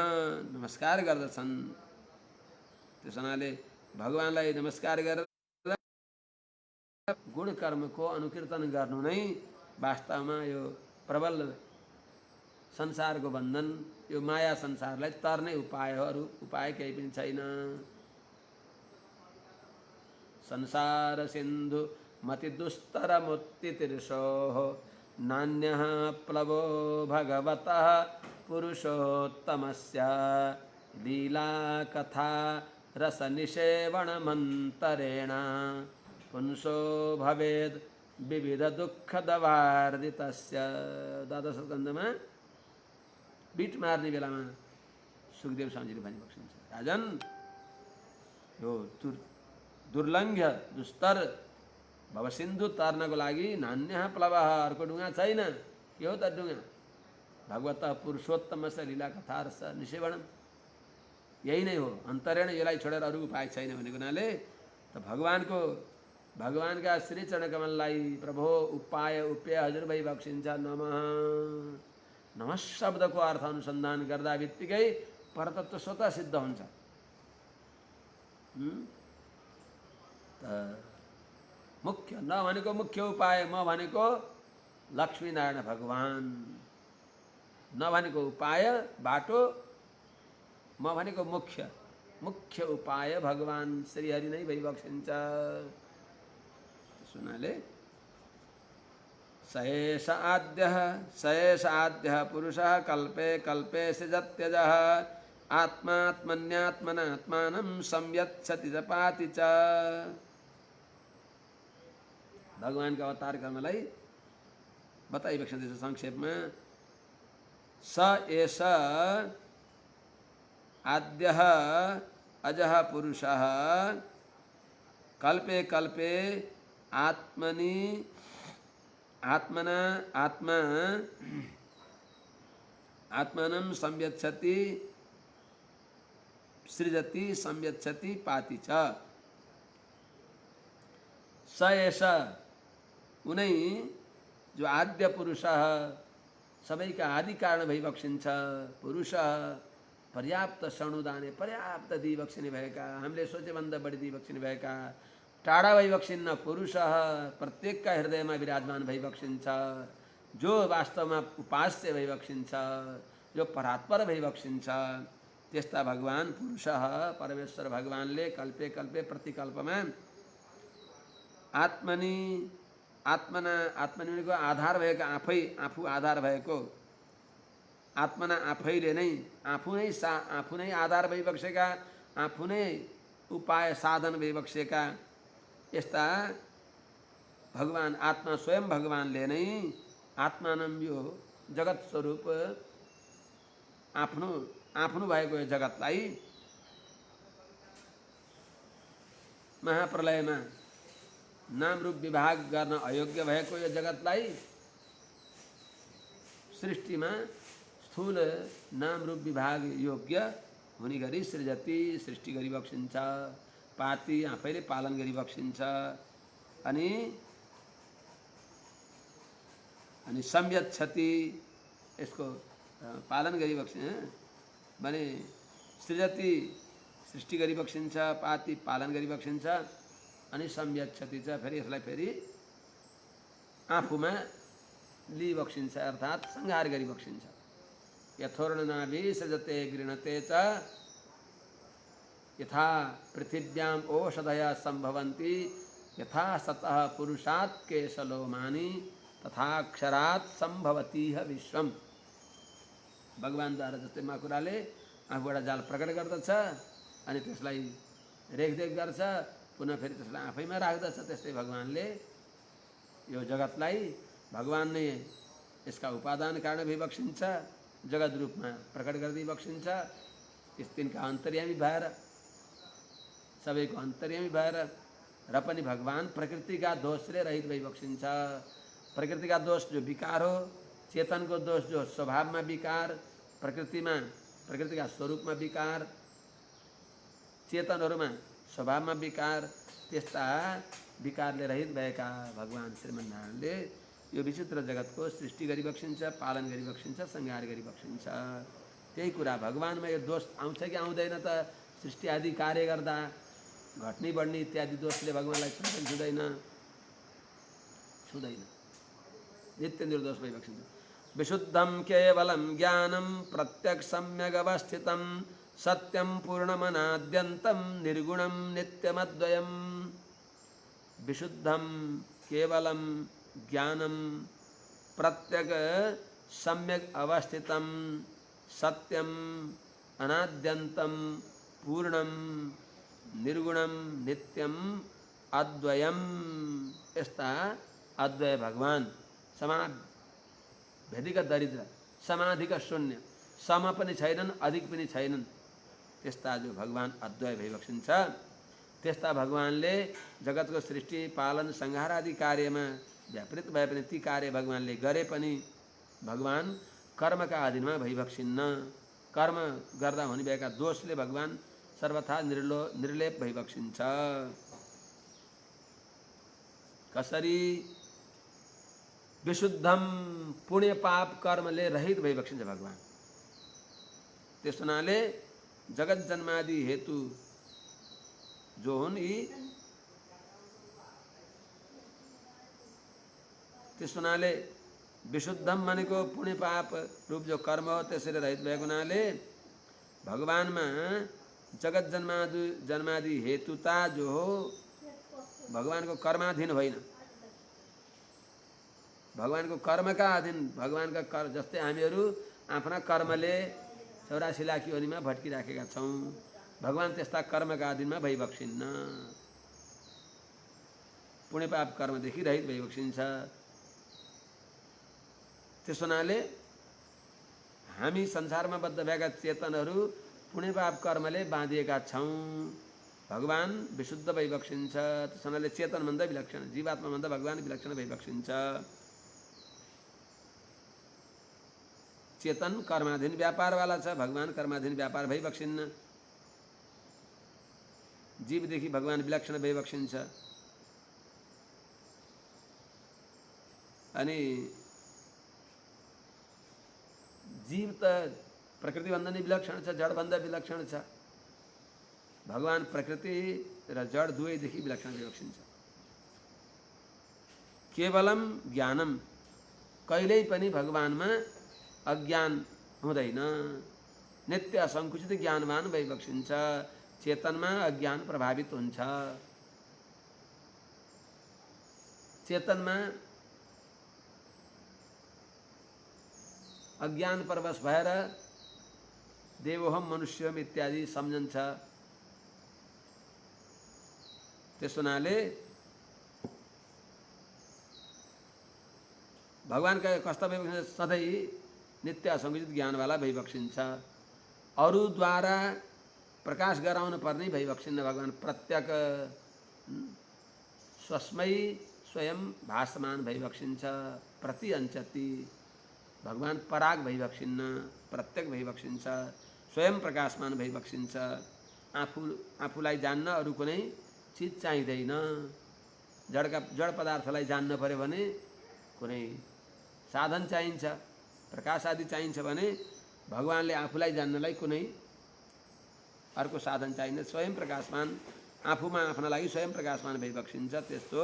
नमस्कार गर्दछन्। त्यस हुनाले भगवानलाई नमस्कार गरेर गुण कर्मको अनुकीर्तन गर्नु नै वास्तवमा यो प्रबल संसारको बन्धन, यो माया संसारलाई तर्ने उपाय हो। अरू उपाय केही पनि छैन। संसार सिन्धु मति दुस्तर मुत्तितीर्षोः नान्यः प्लवो भगवतः पुरुषोत्तमस्य लीला कथा रसनिषेवणमन्तरेण पुंसो भवेद् विविध दुःखदवार्दितस्य। द्वादश स्कन्धमा बिट मार्ने बेलामा सुखदेव स्वामीजीले भनिरहेको छ, राजन यो दुर्लङ्घ्य दुस्तर भवसिन्धु तर्नको लागि नान्य प्लवः, अर्को ढुङ्गा छैन। के हो त ढुङ्गा? भगवत पुरुषोत्तमस्य लीला कथा रस निषेवणम, यही नै हो। अन्तरेण यसलाई छोडेर अरू उपाय छैन भनेको हुनाले त भगवानका श्री चरणकमललाई प्रभो उपाय उपेय हजुर भई बक्सिन्छ। नमः नमः शब्दको अर्थ अनुसन्धान गर्दा बित्तिकै परतत्व स्वतः सिद्ध हुन्छ। त मुख्य न भनेको मुख्य उपाय, म भनेको लक्ष्मीनारायण भगवान, न भनेको उपाय बाटो, म भनेको मुख्य उपाय भगवान श्रीहरि नै भइबक्सिन्छ। सुनाले सएष आद्यः पुरुषः कल्पे कल्पे सृजत्यजः आत्मात्मन्यात्मनात्मानं संयच्छति च पाति च। भगवानका अवतार कर्मलाई बताइबक्सिन्छ संक्षेपमा। स एष आद्यः अजः पुरुषः कल्पे कल्पे आत्मानं संयच्छति सृजति संयच्छति पाति च। स एष उनै जो आद्य पुरुष सबैका आदि कारण भइबक्सिन्छ। पुरुष पर्याप्त सणुदाने पर्याप्त दिइबक्सिने भएका, हामीले सोचेभन्दा बढी दिइबक्सिने भएका, टाढा भइबक्सिन्न पुरुष प्रत्येकका हृदयमा विराजमान भइबक्सिन्छ। जो वास्तवमा उपास्य भइबक्सिन्छ, जो परात्पर भइबक्सिन्छ, त्यस्ता भगवान पुरुष परमेश्वर भगवानले कल्पे कल्पे प्रतिकल्पमा आत्मनि भनेको आधार भएको, आफू आधार भएको, आत्मना आफैले नै आफू नै आधार भइबक्सेका, आफू नै उपाय साधन भइबक्सेका यस्ता भगवान आत्मा स्वयं भगवानले नै आत्मानं यो जगत स्वरूप आफ्नो भएको यो जगतलाई महाप्रलयमा नाम रूप विभाग गर्न अयोग्य भएको यो जगतलाई सृष्टिमा स्थूल नाम रूप विभाग योग्य हुने गरी सृष्टि गरिबक्सिन्छ। पाति आफैले पालन गरिबक्सिन्छ। अनि संयच्छति यसको पालन गरिबक्सिन्छ भने सृजति सृष्टि गरिबक्सिन्छ, पाति पालन गरिबक्सिन्छ, अनि संयच्छति छ फेरि यसलाई फेरि आफूमा लिइबक्सिन्छ अर्थात् संहार गरिबक्सिन्छ। यथोर्णनाभि सृजते गृणते च यथा पृथिव्याम ओषधयः सम्भवन्ति यथा सतः पुरुषात् केशलोमानि तथा अक्षरात् सम्भवतीह विश्वम। भगवानद्वारा जस्तै माकुराले आफूबाट जाल प्रकट गर्दछ अनि त्यसलाई रेखदेख गर्छ, पुनः फेरि त्यसलाई आफैमा राख्दछ, त्यस्तै भगवानले यो जगतलाई भगवान ने यसका उपादान कारण भई बक्सिन्छ, जगत रूपमा प्रकट गर्दै बक्सिन्छ। यस तिनका अन्तर्यामी भएर, सबैको अन्तर्यामी भएर र पनि भगवान प्रकृतिका दोषले रहित भई बक्सिन्छ। प्रकृतिका दोष जो विकार हो, चेतनको दोष जो स्वभावमा विकार, प्रकृतिमा प्रकृतिका स्वरूपमा विकार, चेतनहरूमा स्वभावमा विकार, त्यस्ता विकारले रहित भएका भगवान श्रीमन्नारायणले यो विचित्र जगतको सृष्टि गरी बक्सिन्छ, पालन गरी बक्सिन्छ, संहार गरी बक्सिन्छ। त्यही कुरा भगवानमा यो दोष आउँछ कि आउँदैन त? सृष्टि आदि कार्य गर्दा घट्ने बढ्ने इत्यादि दोषले भगवानलाई छुँदैन, छुँदैन। नित्य निर्दोष भई बक्सिन्छ। विशुद्धं केवलं ज्ञानं प्रत्यक् सम्यग् अवस्थितं सत्यं पूर्णमनाद्यन्तं निर्गुणं नित्यमद्वयम्। विशुद्धं केवलं ज्ञानं प्रत्यक् सम्यग् अवस्थितं सत्यं अनाद्यन्तं पूर्णं निर्गुणं नित्यं अद्वयम्। यस्ता अद्वय भगवान, समाधिका दरिद्र, समाधिका शून्य, सम पनि छैनन् अधिक पनि छैनन्, त्यस्ता जो भगवान अद्वय भई बक्सिन्छ, त्यस्ता भगवानले जगतको सृष्टि पालन संहार आदि कार्यमा व्यापृत भए पनि ती कार्य भगवानले गरे पनि भगवान कर्मका अधीनमा भई बक्सिन्न। कर्म गर्दा हुने भएका दोषले भगवान सर्वथा निर्लेप भई बक्सिन्छ। कसरी? विशुद्धम, पुण्य पाप कर्मले रहित भई बक्सिन्छ भगवान। त्यस हुनाले जगत जन्मादि हेतु जो हुन् यी, त्यस हुनाले विशुद्धम भनेको पुण्य पाप रूप जो कर्म हो त्यसरी रहित भएको हुनाले भगवानमा जगत जन्मादि हेतुता जो हो भगवानको कर्माधीन होइन, भगवानको कर्मका अधीन। भगवानका कर्म जस्तै हामीहरू आफ्ना कर्मले 84 लाख योनिमा भट्किराखेका छौँ, भगवान त्यस्ता कर्मका अधीनमा भई बक्सिन्न, पुण्य पाप कर्मदेखि रहित भई बक्सिन्छ। त्यस हुनाले हामी संसारमा बद्ध भएका चेतनहरू पुण्य पाप कर्मले बाँधिएका छौँ, भगवान विशुद्ध भई बक्सिन्छ। त्यस हुनाले चेतनभन्दा विलक्षण, जीवात्माभन्दा भगवान विलक्षण भई बक्सिन्छ। चेतन कर्माधीन व्यापारवाला छ, भगवान कर्माधीन व्यापार भई बक्सिन्न। जीवदेखि भगवान विलक्षण भई बक्सिन्छ। अनि जीव त प्रकृतिभन्दा नै विलक्षण छ, जडभन्दा विलक्षण छ। भगवान प्रकृति र जड दुवैदेखि विलक्षण भई बक्सिन्छ। केवलम ज्ञानम, कहिल्यै पनि भगवानमा अज्ञान हुँदैन, नित्य असङ्कुचित ज्ञानवान भई बक्सिन्छ। चेतनमा अज्ञान प्रभावित हुन्छ, चेतनमा अज्ञान परवश भएर देवोहम मनुष्यम इत्यादि सम्झन्छ। त्यस हुनाले भगवानका कस्ता भई बक्सिन्छ? सधैँ नित्य असङ्कुचित ज्ञानवाला भई बक्सिन्छ। अरूद्वारा प्रकाश गराउन पर्ने भई बक्सिन्न भगवान। प्रत्यक स्वस्मै स्वयं भासमान भई बक्सिन्छ। प्रति अंचति, भगवान पराग भई बक्सिन्न, प्रत्यक भई बक्सिन्छ, स्वयं प्रकाशमान भई बक्सिन्छ। आफूलाई जान्न अरू कुनै चिज चाहिँदैन। जड पदार्थलाई जान्न पर्यो भने कुनै साधन चाहिन्छ, प्रकाश आदि चाहिन्छ भने भगवानले आफूलाई जान्नलाई कुनै अर्को साधन चाहिन्छ। स्वयं प्रकाशमान, आफूमा आफ्ना लागि स्वयं प्रकाशमान भई बक्सिन्छ। त्यस्तो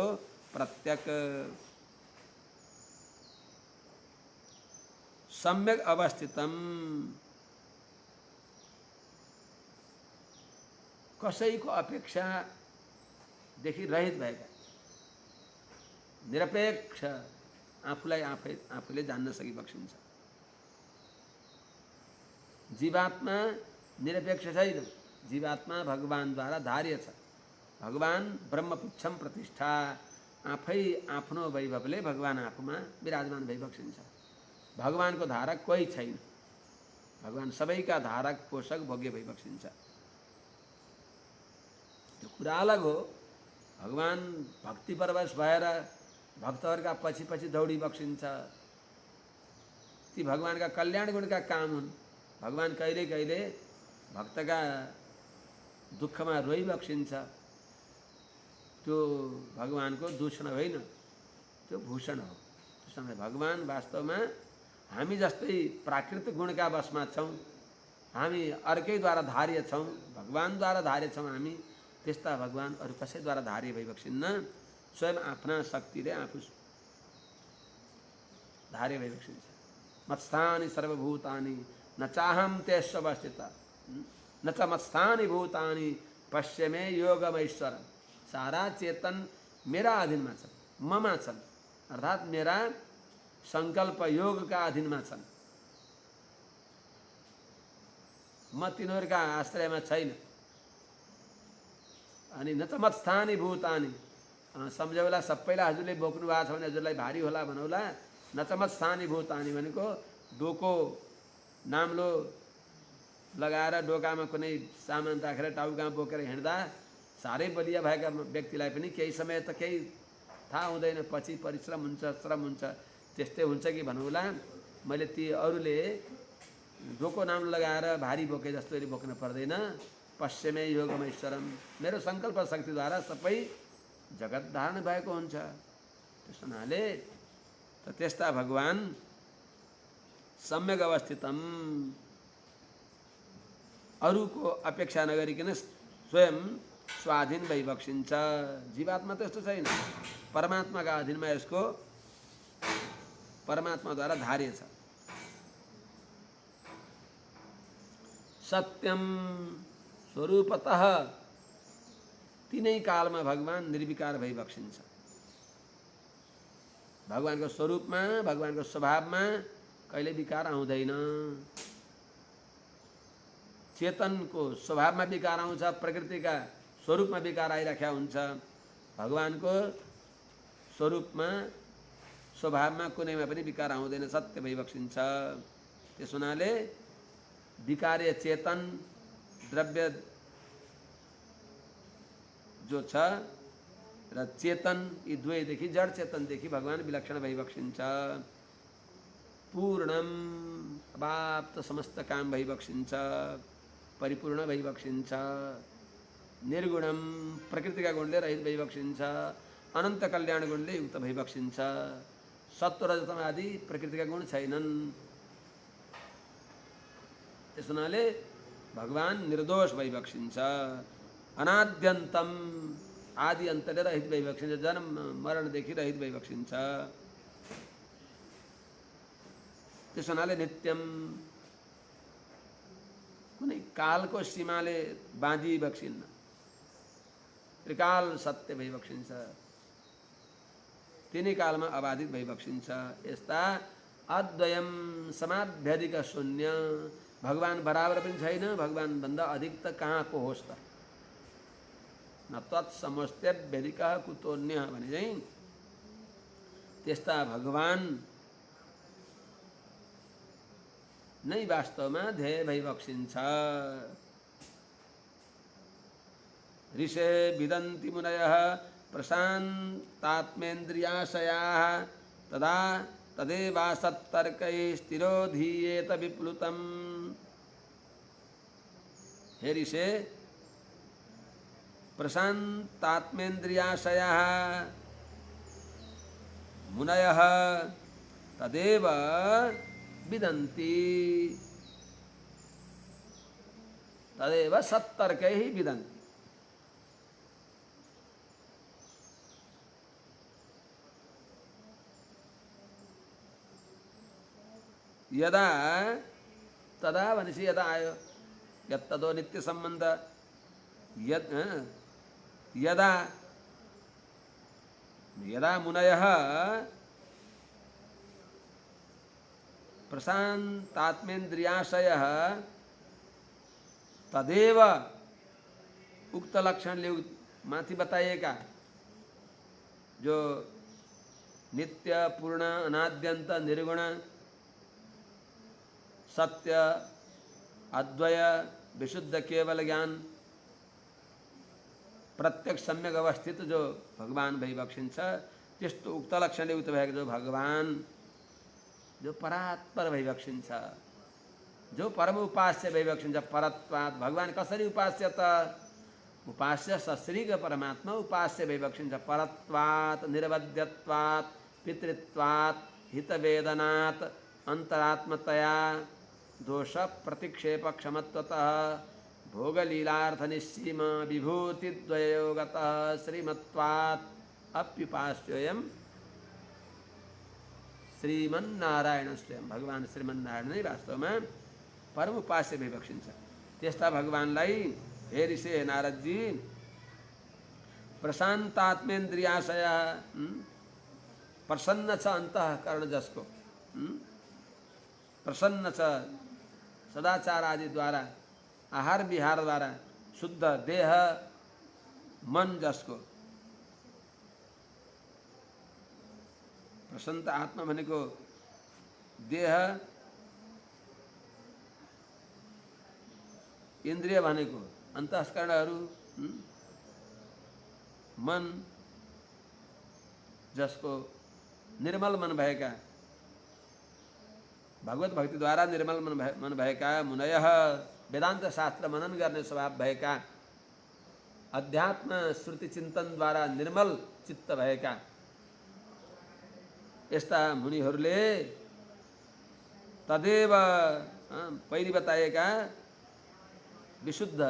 प्रत्यक सम्यक अवस्थितम, कसैको अपेक्षादेखि रहित भएका, निरपेक्ष, आफूलाई आफूले जान्न सकि बक्सिन्छ। जीवात्मा निरपेक्ष छैन, जीवात्मा भगवानद्वारा धार्य छ। भगवान ब्रह्मपुच्छम प्रतिष्ठा, आफै आफ्नो वैभवले भगवान आफूमा विराजमान भइबक्सिन्छ। भगवानको धारक कोही छैन, भगवान सबैका धारक पोषक भोग्य भइबक्सिन्छ। त्यो कुरा अलग हो। भगवान भक्ति परवश भएर भक्तहरूका पछि पछि दौडी बक्सिन्छ, ती भगवानका कल्याण गुणका काम हुन्। भगवान कहिले कहिले भक्तका दुःखमा रोइ बक्सिन्छ, त्यो भगवानको दूषण होइन, त्यो भूषण हो। त्यस समय भगवान वास्तवमा हामी जस्तै प्राकृतिक गुणका वशमा छौँ, हामी अर्कैद्वारा धार्य छौँ, भगवानद्वारा धार्य छौँ हामी। त्यस्ता भगवान अरू कसैद्वारा धार्य भइबक्सिन्न, स्वयं आफ्ना शक्तिले आफू धार्य भइबक्सिन्छ। मत्स्थानि सर्वभूतानि न चाहम तेष्वस्थित न च मत्स्थानि भूतानि पश्य मे योगमैश्वर। सारा चेतन मेरा अधीनमा छन्, ममा छन्, अर्थात् मेरा संकल्प योगका अधीनमा छन्। म तिनीहरूका आश्रयमा छैन। अनि न च मत्स्थानि भूतानि, सम्झौला सबैलाई हजुरले बोक्नु भएको छ भने हजुरलाई भारी होला भनौला। न च मत्स्थानि भूतानि भनेको डोको नाम्लो लगाएर डोकामा कुनै सामान राखेर टाउकामा बोकेर हिँड्दा साह्रै बलिया भएका व्यक्तिलाई पनि केही समय त केही थाहा हुँदैन, पछि परिश्रम हुन्छ, श्रम हुन्छ। त्यस्तै हुन्छ कि भनौला, मैले ती अरूले डोको नाम्लो लगाएर भारी बोके जस्तोले बोक्न पर्दैन। पश्चिमे योगमैश्वरम, मेरो सङ्कल्प शक्तिद्वारा सबै जगत धारण भएको हुन्छ। त्यस हुनाले त्यस्ता भगवान सम्यक अवस्थितम, अरूको अपेक्षा नगरिकन स्वयं स्वाधीन भइबक्सिन्छ। जीवात्मा त्यस्तो छैन, परमात्माका अधीनमा यसको परमात्माद्वारा धार्य छ। सत्यम स्वरूपतः, तिनै कालमा भगवान निर्विकार भइबक्सिन्छ। भगवानको स्वरूपमा, भगवानको स्वभावमा कहिले विकार आउँदैन। चेतनको स्वभावमा विकार आउँछ, प्रकृतिका स्वरूपमा विकार आइराखेका हुन्छ। भगवानको स्वरूपमा, स्वभावमा कुनैमा पनि विकार आउँदैन, सत्य भइबक्सिन्छ। त्यस हुनाले विकार्य चेतन द्रव्य जो छ र चेतन, यी दुवैदेखि जड चेतनदेखि भगवान विलक्षण भइबक्सिन्छ। पूर्णम, अवाप्त समस्त काम भइबक्सिन्छ, परिपूर्ण भइबक्सिन्छ। निर्गुणम, प्रकृतिका गुणले रहित भइबक्सिन्छ, अनन्त कल्याण गुणले युक्त भइबक्सिन्छ। सत्व रजतम आदि प्रकृतिका गुण छैनन्। त्यस हुनाले भगवान निर्दोष भइबक्सिन्छ। अनाद्यन्तम, आदि अन्तले रहित भइबक्सिन्छ, जन्म मरणदेखि रहित भइबक्सिन्छ। त्यस हुनाले नित्यम, कुनै कालको सीमाले बाँधिबक्सिन्न, त्रिकाल सत्य भइबक्सिन्छ, तिनै कालमा अबाधित भइबक्सिन्छ। यस्ता अद्वयम समाभ्यधिक शून्य, भगवान बराबर पनि छैन, भगवान भन्दा अधिक त कहाँको होस् त। न तत्समस्त्यभ्यधिक कुतोन्य भने चाहिँ त्यस्ता भगवान नै वास्तवमा ध्येय भइबक्सिन्छ। ऋषे विदन्ति मुनयः प्रशान्तात्मेन्द्रियाशयाः तदा तदेवासत्तर्कैः स्थिरोधीयेत विप्लुतम्। हे ऋषे, प्रशान्तात्मेन्द्रियाशयाः मुनयः तदेव विदन्ति, तदेव सत्तर्कैः विदन्ति। यदा तदा भनेपछि यदा आयो, यत्तदो नित्य सम्बन्ध। यदा यदा मुनयः प्रशान्तात्मेन्द्रियाशयः तदेव, उक्त लक्षणले माथि बताइएका जो नित्य पूर्ण अनाद्यंत निर्गुण सत्य अद्वय विशुद्ध केवल ज्ञान प्रत्यक्ष सम्यक अवस्थित जो भगवान भइबक्सिन्छ त्यस्तो उक्त लक्षणले युक्त भएको जो भगवान जो परात्पर भइबक्सिन्छ जो परम उपास्य भइबक्सिन्छ परत्वात् भगवान कसरी उपास्य त उपास्य सश्रीक परमात्मा उपास्य भइबक्सिन्छ परत्वात् निरवध्यत्वात् पितृत्वात् हितवेदनात् अंतरात्मतया दोष प्रतिक्षेप क्षमत्वतः भोगलीलार्थ निश्चीम विभूति द्वयोगतः श्रीमत्वात् अप्युपास्योयम् श्रीमन्नारायण स्वयं भगवान श्रीमन्नारायण नै वास्तवमा परम उपास्य भइबक्सिन्छ त्यस्ता भगवानलाई हे ऋषि नारदजी प्रशान्तात्मेन्द्रियाशय प्रसन्न छ अन्तःकरण जसको प्रसन्न छ सदाचार आदि द्वारा आहार विहार द्वारा शुद्ध देह मन जसको प्रसन्न आत्मा भनेको देह इन्द्रिय भनेको अन्तःकरणहरू मन जसको निर्मल मन भएका भगवत भक्ति द्वारा निर्मल मन भएका मुनयः वेदांत शास्त्र मनन गर्ने स्वभाव भएका अध्यात्म श्रुति चिन्तन द्वारा निर्मल चित्त भएका यस्ता मुनिहरूले तदेव पहिले बताएका विशुद्ध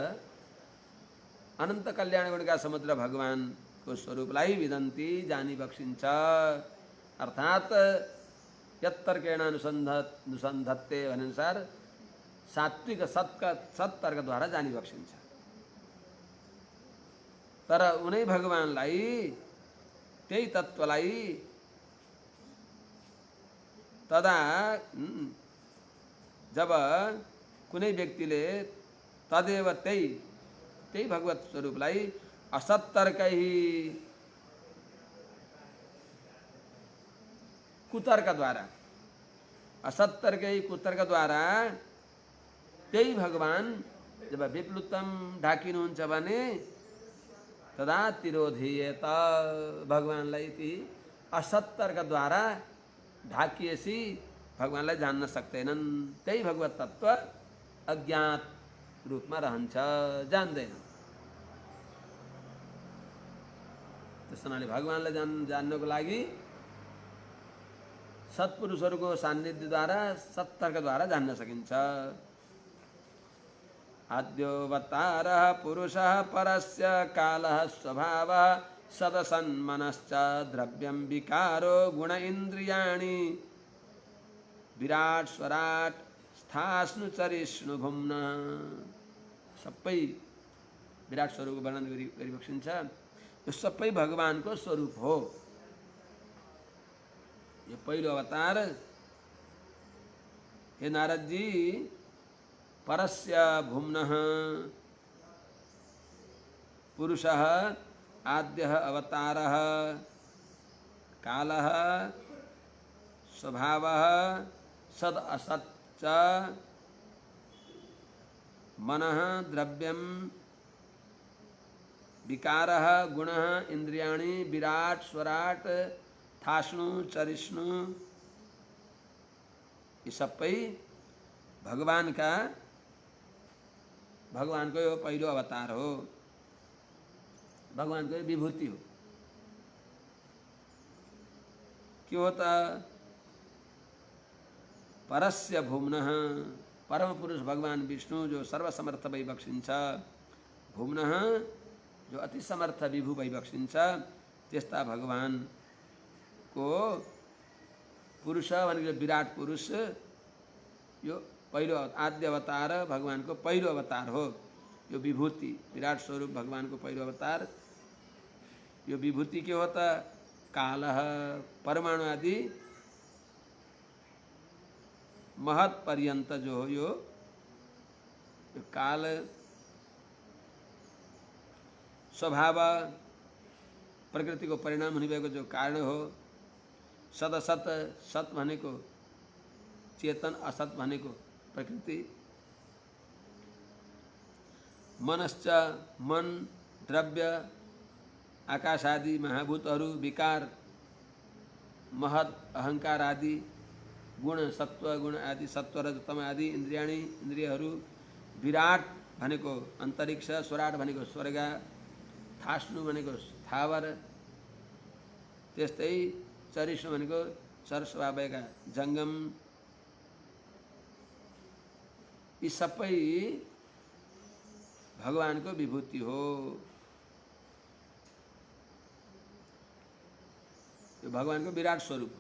अनंत कल्याण गुणका समुद्र भगवानको स्वरूपलाई विदन्ती जानी बक्सिन्छ अर्थात यत्तर्केण अनुसन्धत्ते अनुसार सात्विक सत्तर्कद्वारा जानी बक्सिन्छ तर उनै भगवानलाई त्यही तत्त्वलाई तदा जब कुनै व्यक्तिले तदेव त्यही भगवत स्वरूपलाई असत्तर्कै कुतर्कद्वारा असत्तर्कै कुतर्कद्वारा त्यही भगवान जब विप्लुतम ढाकिनुहुन्छ भने तदा तिरोधीयत भगवानलाई ती असत्तर्कद्वारा ढाकिएसी भगवानलाई जान्न सक्दैनन् त्यही भगवत तत्त्व अज्ञात रूपमा रहन्छ जान्दैन त्यसैले भगवानलाई जान्नको लागि सत्पुरुषहरूको सान्निध्यद्वारा सत्तर्कद्वारा जान्न सकिन्छ आद्योऽवतारः पुरुषः परस्य कालः स्वभावः सदसन्मनश्च द्रव्यं विकारो गुण इन्द्रियाणि विराट स्वराट स्थास्नु चरिष्णु भुम्न सबै विराट स्वरूपको वर्णन गरिबक्सिन्छ यो सबै भगवानको स्वरूप हो यो पहिलो अवतार हे नारदजी परस्य भुम्नः पुरुषः आद्यः अवतारः कालः स्वभावः सद असत् च मनः द्रव्यं विकारः गुणः इंद्रियाणि विराट स्वराट थाष्णु चरिष्णु ये सबै भगवानको यो पहिलो अवतार हो भगवानको यो विभूति हो के हो त परस्य भुम्नः परम पुरुष भगवान विष्णु जो सर्वसमर्थ भइबक्सिन्छ भुम्नः जो अति समर्थ विभु भइबक्सिन्छ त्यस्ता भगवानको पुरुष भनेको विराट पुरुष यो पहिलो आद्य अवतार भगवानको पहिलो अवतार हो यो विभूति विराट स्वरूप भगवानको पहिलो अवतार यो विभूति के हो त कालः परमाणु आदि महत पर्यंत जो हो यो काल स्वभाव प्रकृतिको परिणाम हुने भएको जो कारण हो। सत असत, सत भनेको चेतन, असत भनेको प्रकृति। मनश्च मन, द्रव्य, आकाश आदि महाभूतहरू, विकार, महत, अहंकार आदि, गुण, सत्व गुण आदि, सत्व रजतम आदि इन्द्रियाणी, इन्द्रियहरू, विराट भनेको अन्तरिक्ष, स्वराट भनेको स्वर्ग, थास्नु भनेको स्थावर, त्यस्तै चरिष्णु भनेको चर स्वभावका जङ्गम। यी सबै भगवानको विभूति हो। यो भगवानको विराट स्वरूप हो।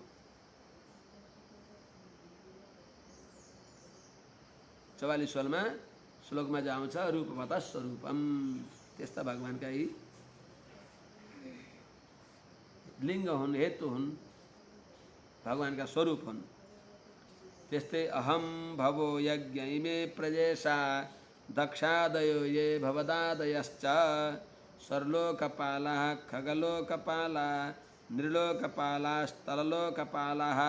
44 स्वरमा श्लोकमा जो आउँछ रूपवत स्वरूपम, त्यस्ता भगवानका यी लिङ्ग हुन्, हेतु हुन्, भगवानका स्वरूप हुन्। त्यस्तै अहम भवो यज्ञ इमे प्रजेशा दक्षादयो ये भवदादयश्च सर्वलोकपालाः खगलोकपाला नृलोकपालास्तललोकपालाः।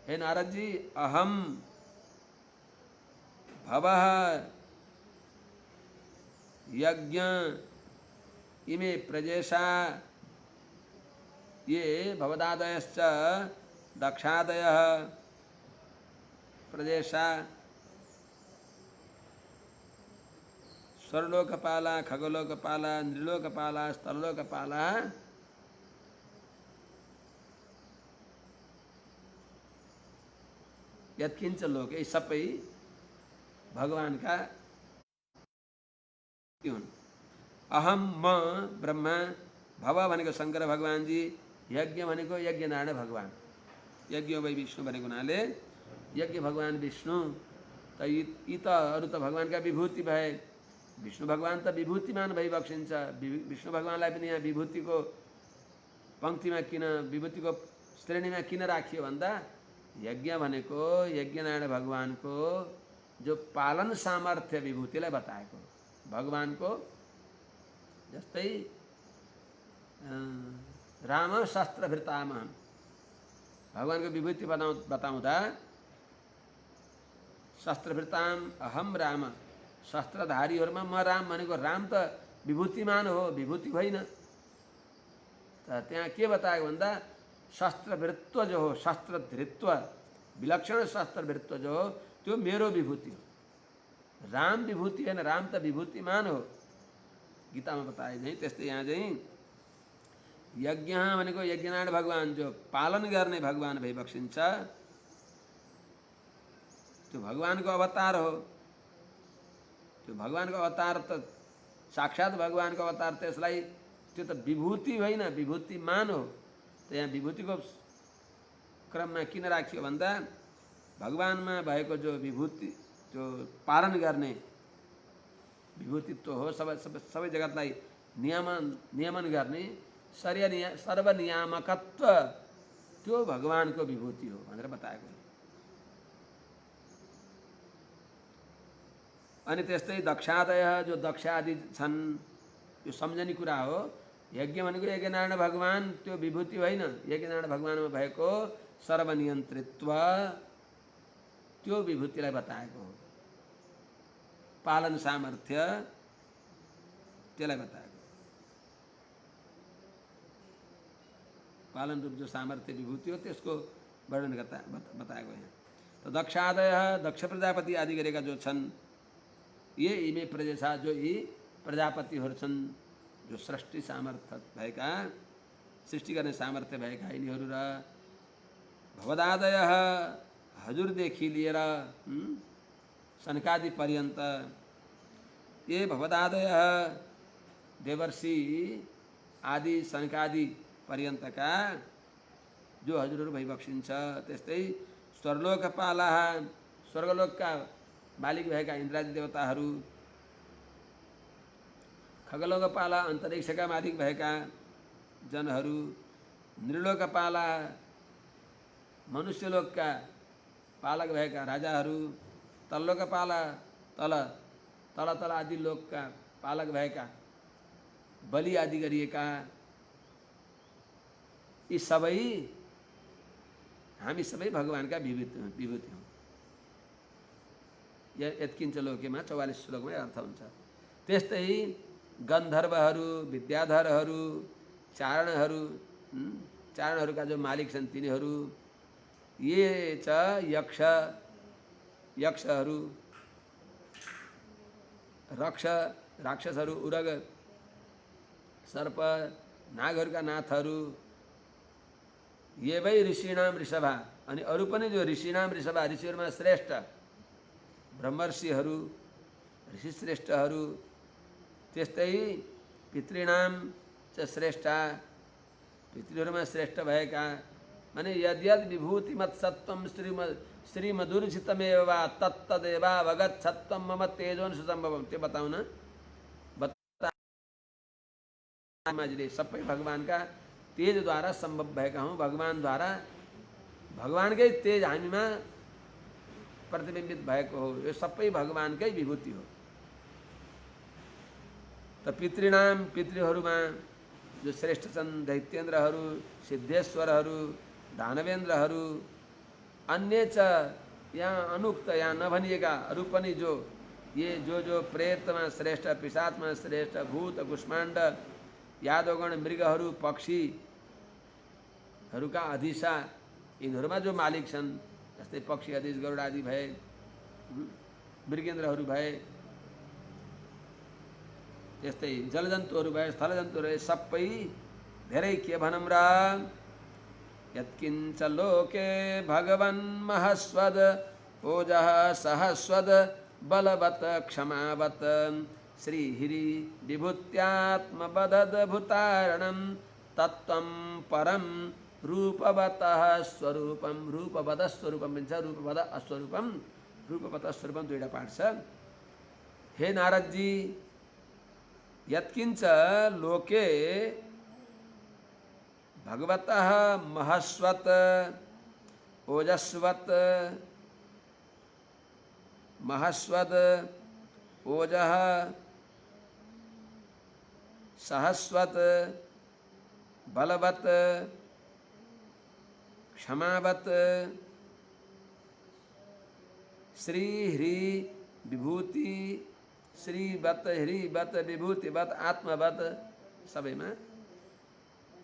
हे नारद जी, अहम भवः यज्ञ इमे प्रजेशा ये भवदादयश्च दक्षादयः प्रजेशा स्वर्लोकपाला खगोलोकपाला नृलोकपाला स्थललोकपाला यत्किञ्च लोक, यी सबै भगवानका हुन्। अहम म ब्रह्मा, भव भनेको शङ्कर भगवान जी, यज्ञ भनेको यज्ञनारायण भगवान, यज्ञ वै विष्णु भनेको हुनाले यज्ञ भगवान विष्णु। त यी त अरू त भगवानका विभूति भए। विष्णु भगवान त विभूतिमान भई बक्सिन्छ। विष्णु भगवानलाई पनि यहाँ विभूतिको पङ्क्तिमा किन, विभूतिको श्रेणीमा किन राखियो भन्दा यज्ञ भनेको यज्ञनारायण भगवानको जो पालन सामर्थ्य विभूतिलाई बताएको। भगवानको जस्तै राम शस्त्रभृतामहं, भगवानको विभूति बताउँदा शस्त्रभृताम अहम राम, शस्त्रधारीहरूमा म राम भनेको, राम त विभूतिमान हो, विभूति होइन। त त्यहाँ के बताएको भन्दा शस्त्रभृत्व जो हो, शस्त्रधृत्व, विलक्षण शस्त्रभृत्व जो हो, त्यो मेरो विभूति हो। राम विभूति होइन, राम त विभूतिमान हो, गीतामा बताए झैँ। त्यस्तै यहाँ चाहिँ यज्ञ भनेको यज्ञनारायण भगवान जो पालन गर्ने भगवान भई बक्सिन्छ, त्यो भगवानको अवतार हो। त्यो भगवानको अवतार त साक्षात् भगवानको अवतार, त्यसलाई त्यो त विभूति होइन, विभूतिमान हो। त यहाँ विभूतिको क्रममा किन राखियो भन्दा भगवानमा भएको जो विभूति, जो पालन गर्ने विभूतित्व हो, सबै जगतलाई नियमन गर्ने सर्वनियामकत्व, त्यो भगवानको विभूति हो भनेर बताएको। अनि त्यस्तै दक्षादय, जो दक्ष आदि छन्, यो सम्झने कुरा हो। यज्ञ भनेको यज्ञनारायण भगवान, त्यो विभूति होइन। यज्ञनारायण भगवानमा भएको सर्वनियन्त्रित्व, त्यो विभूतिलाई बताएको हो। पालन सामर्थ्य, त्यसलाई बताएको। पालन रूप जो सामर्थ्य विभूति हो, त्यसको वर्णन बताएको यहाँ। त दक्षादय, दक्ष प्रजापति आदि गरेका जो छन्, ये इमे प्रजेशा, जो यी प्रजापतिहरू छन्, जो सृष्टि सामर्थ्य भएका, सृष्टि गर्ने सामर्थ्य भएका यिनीहरू, र भवदादय, हजुरदेखि लिएर सनकादि पर्यन्त, ये भवदादय देवर्षि आदि सनकादि पर्यन्तका जो हजुरहरू भइबक्सिन्छ। त्यस्तै स्वर्लोकपाला, स्वर्गलोकका मालिक भएका इन्द्रादि देवताहरू, खगलोकपाला, अन्तरिक्षका मालिक भएका जनहरू, नृलोकपाला, मनुष्यलोकका पालक भएका राजाहरू, तल्लोकपाला, तल आदि लोकका पालक भएका बलि आदि गरिएका यी सबै हामी सबै भगवानका विभूति हौँ। यत्किञ्च लोकेमा 44 श्लोकमै अर्थ हुन्छ। त्यस्तै गन्धर्वहरू, विद्याधरहरू, चारणहरू, चारणहरूका जो मालिक छन् तिनीहरू, ये च यक्षहरू, राक्षसहरू, उरग, सर्प, नागहरूका नाथहरू, ये वै ऋषिणाम ऋषभा, अनि अरू पनि जो ऋषिणाम ऋषभा, ऋषिहरूमा श्रेष्ठ ब्रह्मर्षिहरू, ऋषिश्रेष्ठहरू, त्यस्तै पितृणाम च श्रेष्ठा, पितृहरूमा श्रेष्ठ भएका, माने यद्यद विभूतिमत् सत्वम श्रीमधुरचितमेव वा तत्तदेवावगत सत्वम मम तेजोंश सम्भवम, त्यो बताउन माझले सबै भगवानका तेजद्वारा सम्भव भएका हौँ। भगवानद्वारा भगवानकै तेज हामीमा प्रतिबिम्बित भएको हो। यो सबै भगवानकै विभूति हो। त पितृणाम, पितृहरूमा जो श्रेष्ठ छन् दैत्येन्द्रहरू, सिद्धेश्वरहरू, दानवेन्द्रहरू, अन्य च यहाँ अनुक्त, यहाँ नभनिएका अरू पनि जो ये जो प्रेतमा श्रेष्ठ, पिशाचमा श्रेष्ठ, भूत, कुष्माण्ड, यादवगण, मृगहरू, पक्षीहरूका अधिसा, यिनीहरूमा जो मालिक छन्, जस्तै पक्षी अधिस गरुड आदि भए, मृगेन्द्रहरू भए, त्यस्तै जलजन्तुहरू भए, स्थलजन्तुहरू भए, सबै धेरै के भनौँ र, यत्किञ्च लोके भगवन् महस्वद ओजः सहस्वद बलवत् क्षमावत् श्रीहिरि विभूत्यात्मबदद्भुतारणं तत्त्वं परं रूपवतः स्वरूपम। रूपवतः स्वरूपम भन्छ, रूपवतः अस्वरूपम, रूपवतः स्वरूपम दुईटा पाठ छ। हे नारदजी, यत्किञ्च लोके भगवतः महस्वत ओजस्वत महस्वद ओजः सहस्वत बलवत क्षमावत श्री ह्री विभूति श्रीवत ह्रीवत विभूतिवत आत्मवत सबैमा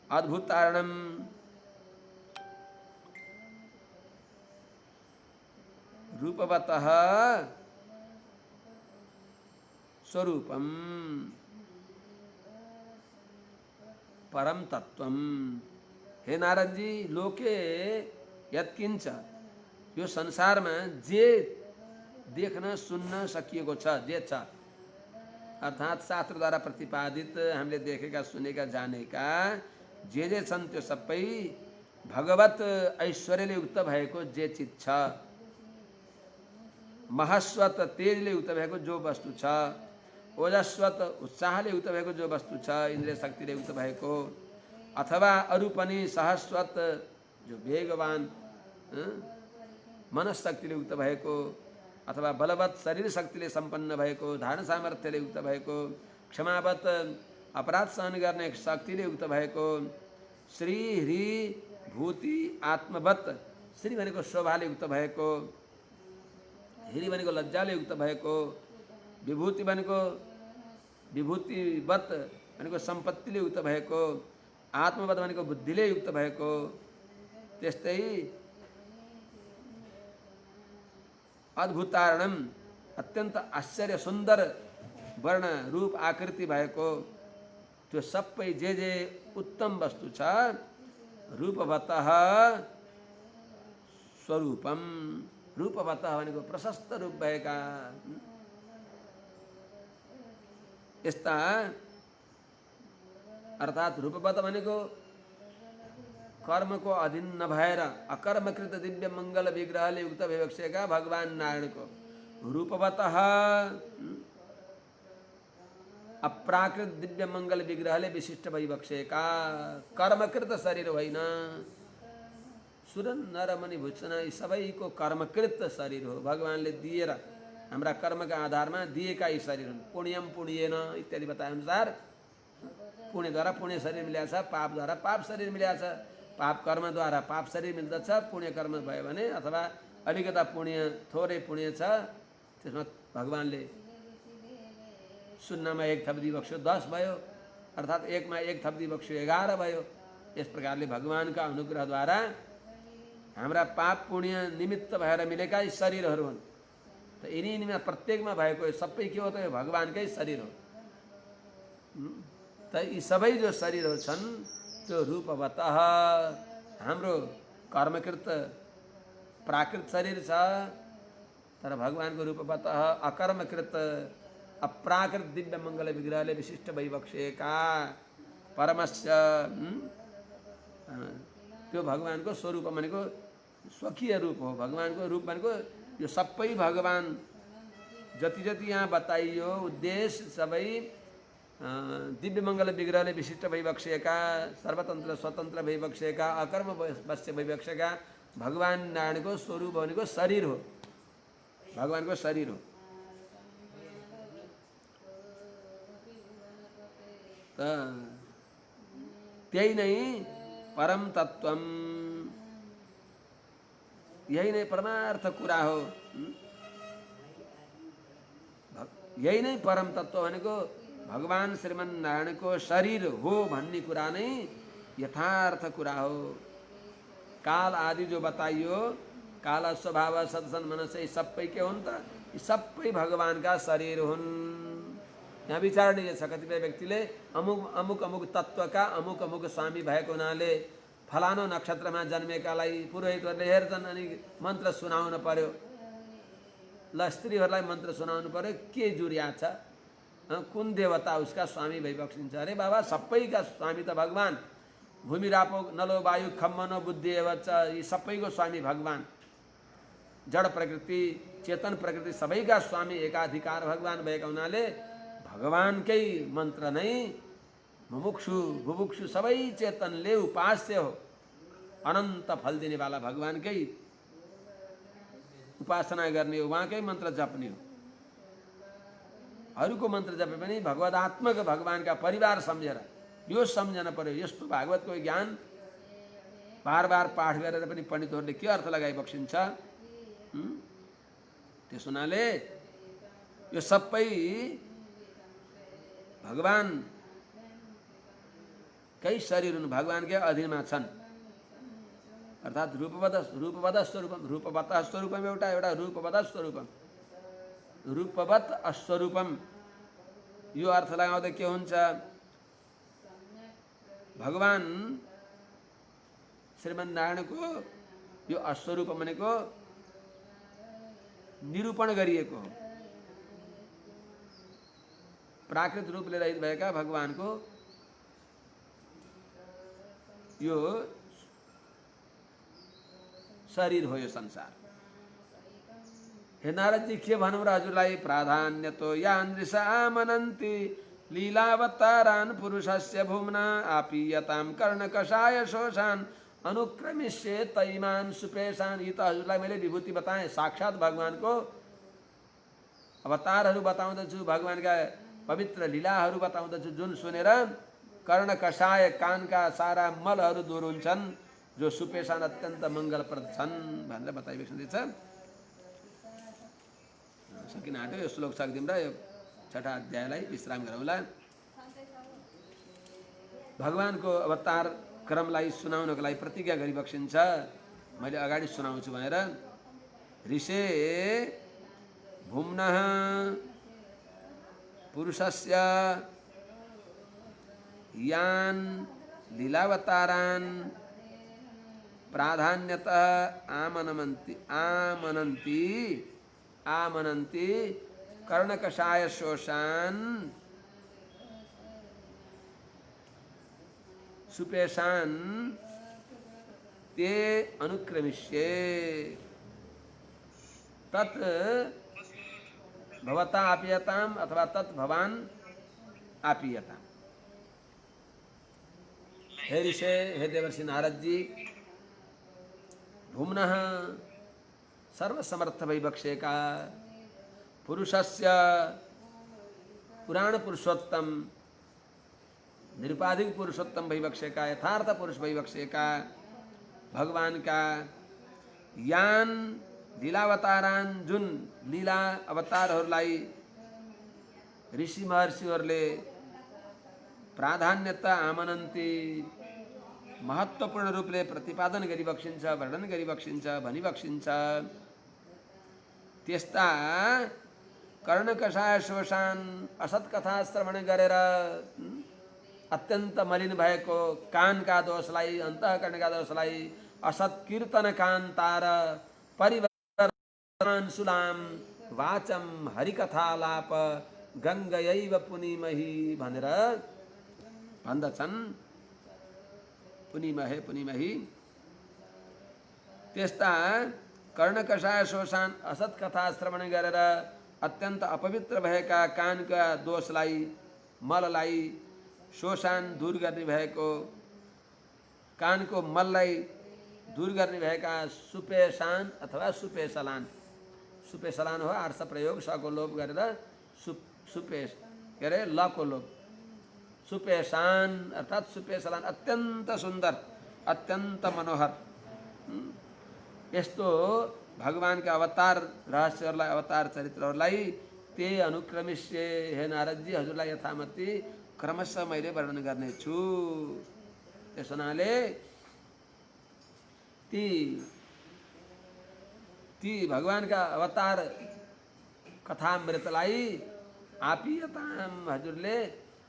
अद्भुतारणम रूपवतः स्वरूपम परम तत्वम। हे नारद जी, लोके यत्किञ्च, यो संसारमा जे देख्न सुन्न सकिएको छ, जे छ, अर्थात् शास्त्रद्वारा प्रतिपादित हामीले देखेका सुनेका जानेका जे छन् त्यो सबै भगवत ऐश्वर्यले युक्त भएको जे चिज छ, महस्वत तेजले युक्त भएको जो वस्तु छ, ओजस्वत उत्साहले युक्त भएको जो वस्तु छ, इन्द्रिय शक्तिले युक्त भएको, अथवा अरू पनि सहस्वत जो वेगवान मनशक्तिले युक्त भएको, अथवा बलवत शरीर शक्तिले सम्पन्न भएको, धारण सामर्थ्यले युक्त भएको, क्षमावत अपराध सहन गर्ने शक्तिले युक्त भएको, श्री ह्री भूति आत्मवत, श्री भनेको शोभाले युक्त भएको, ह्री भनेको लज्जाले युक्त भएको, विभूति भनेको विभूतिवत भनेको सम्पत्तिले युक्त भएको, आत्मवत भनेको बुद्धिले युक्त भएको, त्यस्तै अद्भुतारणम अत्यन्त आश्चर्य सुन्दर वर्ण रूप आकृति भएको, त्यो सबै जे उत्तम वस्तु छ, रूपवतः स्वरूपम, रूपवतः भनेको प्रशस्त रूप भएका, यस्ता अर्थात् रूपवत भनेको कर्मको अधीन नभएर अकर्मकृत दिव्य मङ्गल विग्रहले युक्त विवक्षेका भगवान नारायणको, रूपवतः अप्राकृत दिव्य मङ्गल विग्रहले विशिष्ट विवक्षेका, कर्मकृत शरीर होइन, सुर नर मुनि भूषण यी सबैको कर्मकृत शरीर हो। भगवानले दिएर हाम्रा कर्मका आधारमा दिएका यी शरीर हुन्। पुण्यम पुण्येन इत्यादि बताए अनुसार पुण्यद्वारा पुण्य शरीर मिलेको छ, पापद्वारा पाप शरीर मिलेको छ। पाप कर्मद्वारा पाप शरीर मिल्दछ, पुण्य कर्म भयो भने अथवा अलिकता पुण्य थोरै पुण्य छ त्यसमा भगवानले शून्यमा 1 थप्दी बक्स्यो 10 भयो, अर्थात् 1 मा 1 थप्दी बक्स्यो 11 भयो। यस प्रकारले भगवानका अनुग्रहद्वारा हाम्रा पाप पुण्य निमित्त भएर मिलेका यी शरीरहरू हुन्। त यिनीमा प्रत्येकमा भएको सबै के हो त? यो भगवानकै शरीर हो। त यी सबै जो शरीरहरू छन् त्यो रूपवत हाम्रो कर्मकृत प्राकृत शरीर छ, तर भगवानको रूपवत अकर्मकृत अप्राकृत दिव्य मङ्गल विग्रहले विशिष्ट भइबक्सेका परमस्य त्यो भगवानको स्वरूप भनेको स्वकीय रूप हो। भगवानको रूप भनेको यो सबै भगवान जति जति यहाँ बताइयो उद्देश्य सबै दिव्य मङ्गल विग्रहले विशिष्ट भइबक्सेका सर्वतन्त्र स्वतन्त्र भइबक्सेका अकर्म वश्य भइबक्सेका भगवान नारायणको स्वरूप भनेको शरीर हो, भगवानको शरीर हो। त त्यही नै परम तत्वम, यही नै परमार्थ कुरा हो। यही नै परम तत्व भनेको भगवान श्रीमन नारायणको शरीर हो भन्ने कुरा नै यथार्थ कुरा हो। काल आदि जो बताइयो, काल स्वभाव सत्सन मनस यी सबै के हुन् त? यी सबै भगवानका शरीर हुन्। यहाँ विचारणीय छ, कतिपय व्यक्तिले अमुक अमुक अमुक तत्त्वका अमुक अमुक स्वामी भएको हुनाले फलानो नक्षत्रमा जन्मेकालाई पुरोहितहरूले हेर्छन् अनि मन्त्र सुनाउनु पर्यो, ल स्त्रीहरूलाई मन्त्र सुनाउनु पर्यो, के जुर्या छ? कुन देवता उसका स्वामी भइबक्सिन्छ? अरे बाबा सबैका स्वामी त भगवान। भूमि रापो नलो वायु खम्मनो बुद्धि एवच, यी सबैको स्वामी भगवान। जड प्रकृति चेतन प्रकृति सबैका स्वामी एकाधिकार भगवान भएका हुनाले भगवानकै मन्त्र नै मुमुक्षु बुभुक्षु सबै चेतनले उपास्य हो। अनन्त फल दिनेवाला भगवानकै उपासना गर्ने हो, उहाँकै मन्त्र जप्ने हो। अरूको मन्त्र जपे पनि भगवदात्मक भगवानका परिवार सम्झेर यो सम्झन पर्यो। यस्तो भागवतको ज्ञान बार बार पाठ गरेर पनि पण्डितहरूले के अर्थ लगाइबक्सिन्छ? त्यस हुनाले यो सबै भगवानकै शरीर हुन्, भगवानकै अधीनमा छन्। अर्थात् रूपवत स्वरूपम, रूपवत स्वरूपम एउटा रूपवत स्वरूपम, रूपवत अस्वरूपम। यो अर्थ लगाउँदा के हुन्छ? भगवान श्रीमन नारायणको यो अस्वरूप भनेको निरूपण गरिएको हो। प्राकृत रूपले रहित भएका भगवानको यो शरीर हो, यो संसार। हे नारदजी के भनौँ र हजुरलाई? प्राधान्य तो यान ऋषा मनन्ति लीलावतारान पुरुषस्य भुम्ना आपीयताम कर्णकषाय शोषान अनुक्रमिष्ये तैमान सुपेशान। यी त हजुरलाई मैले विभूति बताएँ, साक्षात भगवानको अवतारहरू बताउँदछु, भगवानका पवित्र लीलाहरू बताउँदछु, जुन सुनेर कर्णकषाय कानका सारा मलहरू दूर हुन्छन्, जो सुपेशान अत्यन्त मङ्गलप्रद छन् भनेर बताइसकेको छ। सकिन आँट्यो, यो श्लोक सक्दिउँ र यो 6ठा अध्यायलाई विश्राम गरौँला। भगवानको अवतार क्रमलाई सुनाउनको लागि प्रतिज्ञा गरिबक्सिन्छ। मैले अगाडि सुनाउँछु भनेर ऋषे भुम्नः पुरुषस्य यान लीलावतारान् प्राधान्यतः आमनन्ति कर्णकषाय शोषान् सुपेशान् ते अनुक्रमिष्ये तत् भवता आपीयताम अथवा तत् भवान आपीयताम। हे ऋषे, हे देवर्षि नारद जी, भुम्नः सर्वसमर्थ भइबक्सेका पुरुषस्य पुराण पुरुषोत्तम निरुपाधिक पुरुषोत्तम भइबक्सेका यथार्थ पुरुष भइबक्सेका भगवानका यान लीलावतारान जुन लीला अवतारहरूलाई ऋषि महर्षिहरूले प्राधान्यता आमनन्ती महत्त्वपूर्ण रूपले प्रतिपादन गरिबक्सिन्छ, वर्णन गरिबक्सिन्छ, भनिबक्सिन्छ। त्यस्ता कर्णकषाय शोषान असत कथा श्रवण गरेर अत्यन्त मलिन भएको कानका दोषलाई, अन्तःकरणका दोषलाई असत कीर्तन कान्तार परिवर्तन सुलाम वाचम हरिकथालाप गङ्गयैव पुनिमहि भनेर भन्दछन्। पुनिमहे पुनिमहि। त्यस्ता कर्णकषाय शोषान असत कथा श्रवण गरेर अत्यन्त अपवित्र भएका कानका दोषलाई, मललाई, शोषान दूर गर्ने भएको, कानको मललाई दूर गर्ने भएका सुपेशान अथवा सुपेशलान, सुपेशलान हो आर्ष प्रयोग, सको लोप गरेर सुपेश के अरे लको लोप, सुपेशान अर्थात् सुपेशलान अत्यन्त सुन्दर, अत्यन्त मनोहर। यस्तो भगवानका अवतार रहस्यहरूलाई, अवतार चरित्रहरूलाई ते अनुक्रमिष्य हे नारदजी, हजुरलाई यथामति क्रमशः मैले वर्णन गर्नेछु। त्यस हुनाले ती भगवानका अवतार कथामृतलाई आपीयताम हजुरले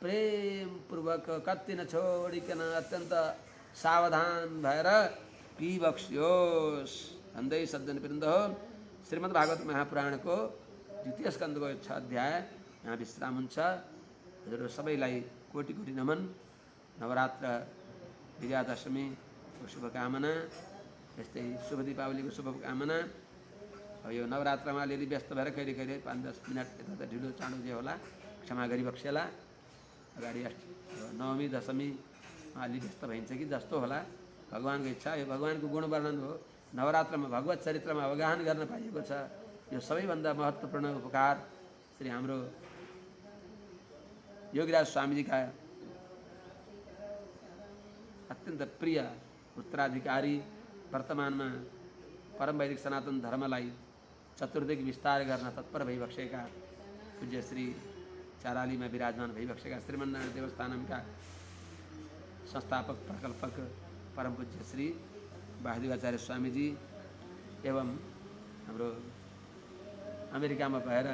प्रेम पूर्वक कति नछोडिकन अत्यन्त सावधान भएर पिबक्स्योस् भन्दै सज्जनवृन्द हो। श्रीमद् भागवत महापुराणको द्वितीय स्कन्धको 6 अध्याय यहाँ विश्राम हुन्छ। हजुरहरू सबैलाई कोटि कोटि नमन। नवरात्र विजयादशमीको शुभकामना, यस्तै शुभ दीपावलीको शुभकामना। अब यो नवरात्रमा अलिअलि व्यस्त भएर कहिले कहिले 5-10 मिनट यता ढिलो चाँडो जे होला क्षमा गरिबक्सेला। अगाडि नवमी दशमीमा अलि व्यस्त भइन्छ कि जस्तो होला, भगवानको इच्छा। यो भगवानको गुण वर्णन हो। नवरात्रमा भगवत चरित्रमा अवगाहन गर्न पाइएको छ। यो सबैभन्दा महत्त्वपूर्ण उपकार श्री हाम्रो योगीराज स्वामीजीका अत्यन्त प्रिय उत्तराधिकारी, वर्तमानमा परम वैदिक सनातन धर्मलाई चतुर्दिक विस्तार गर्न तत्पर भइबक्सेका पूज्य श्री चारालीमा विराजमान भइबक्सेका श्रीमन्नारायण देवस्थानमका संस्थापक प्रकल्पक परम पूज्य श्री वासुदेवाचार्य स्वामीजी एवं हाम्रो अमेरिकामा भएर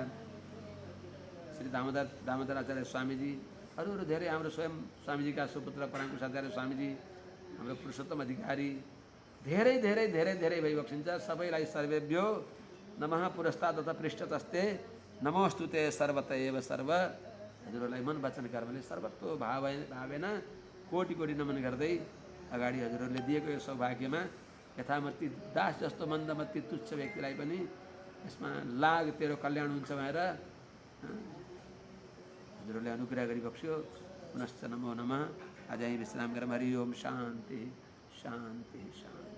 श्री दामोदर आचार्य स्वामीजी, अरू धेरै हाम्रो स्वयं स्वामीजीका सुपुत्र पराङ्कुशाचार्य स्वामीजी, हाम्रो पुरुषोत्तम अधिकारी, धेरै धेरै धेरै धेरै भइबक्सिन्छ। सबैलाई सर्वेभ्यो नमः पुरस्तात् तथा पृष्ठतस्ते नमोस्तुते सर्वत एव सर्व। हजुरहरूलाई मन वचन कर्मले सर्वत्व भावेन कोटि कोटि नमन गर्दै अगाडि हजुरहरूले दिएको यो सौभाग्यमा यथामति दास जस्तो मन्दमती तुच्छ व्यक्तिलाई पनि यसमा लाग तेरो कल्याण हुन्छ भनेर हजुरहरूले अनुग्रह गरिबक्स्यो। पुनश्च नमो नमः। आज यहीँ विश्राम गरौँ। हरि ओम। शान्ति शान्ति शान्ति।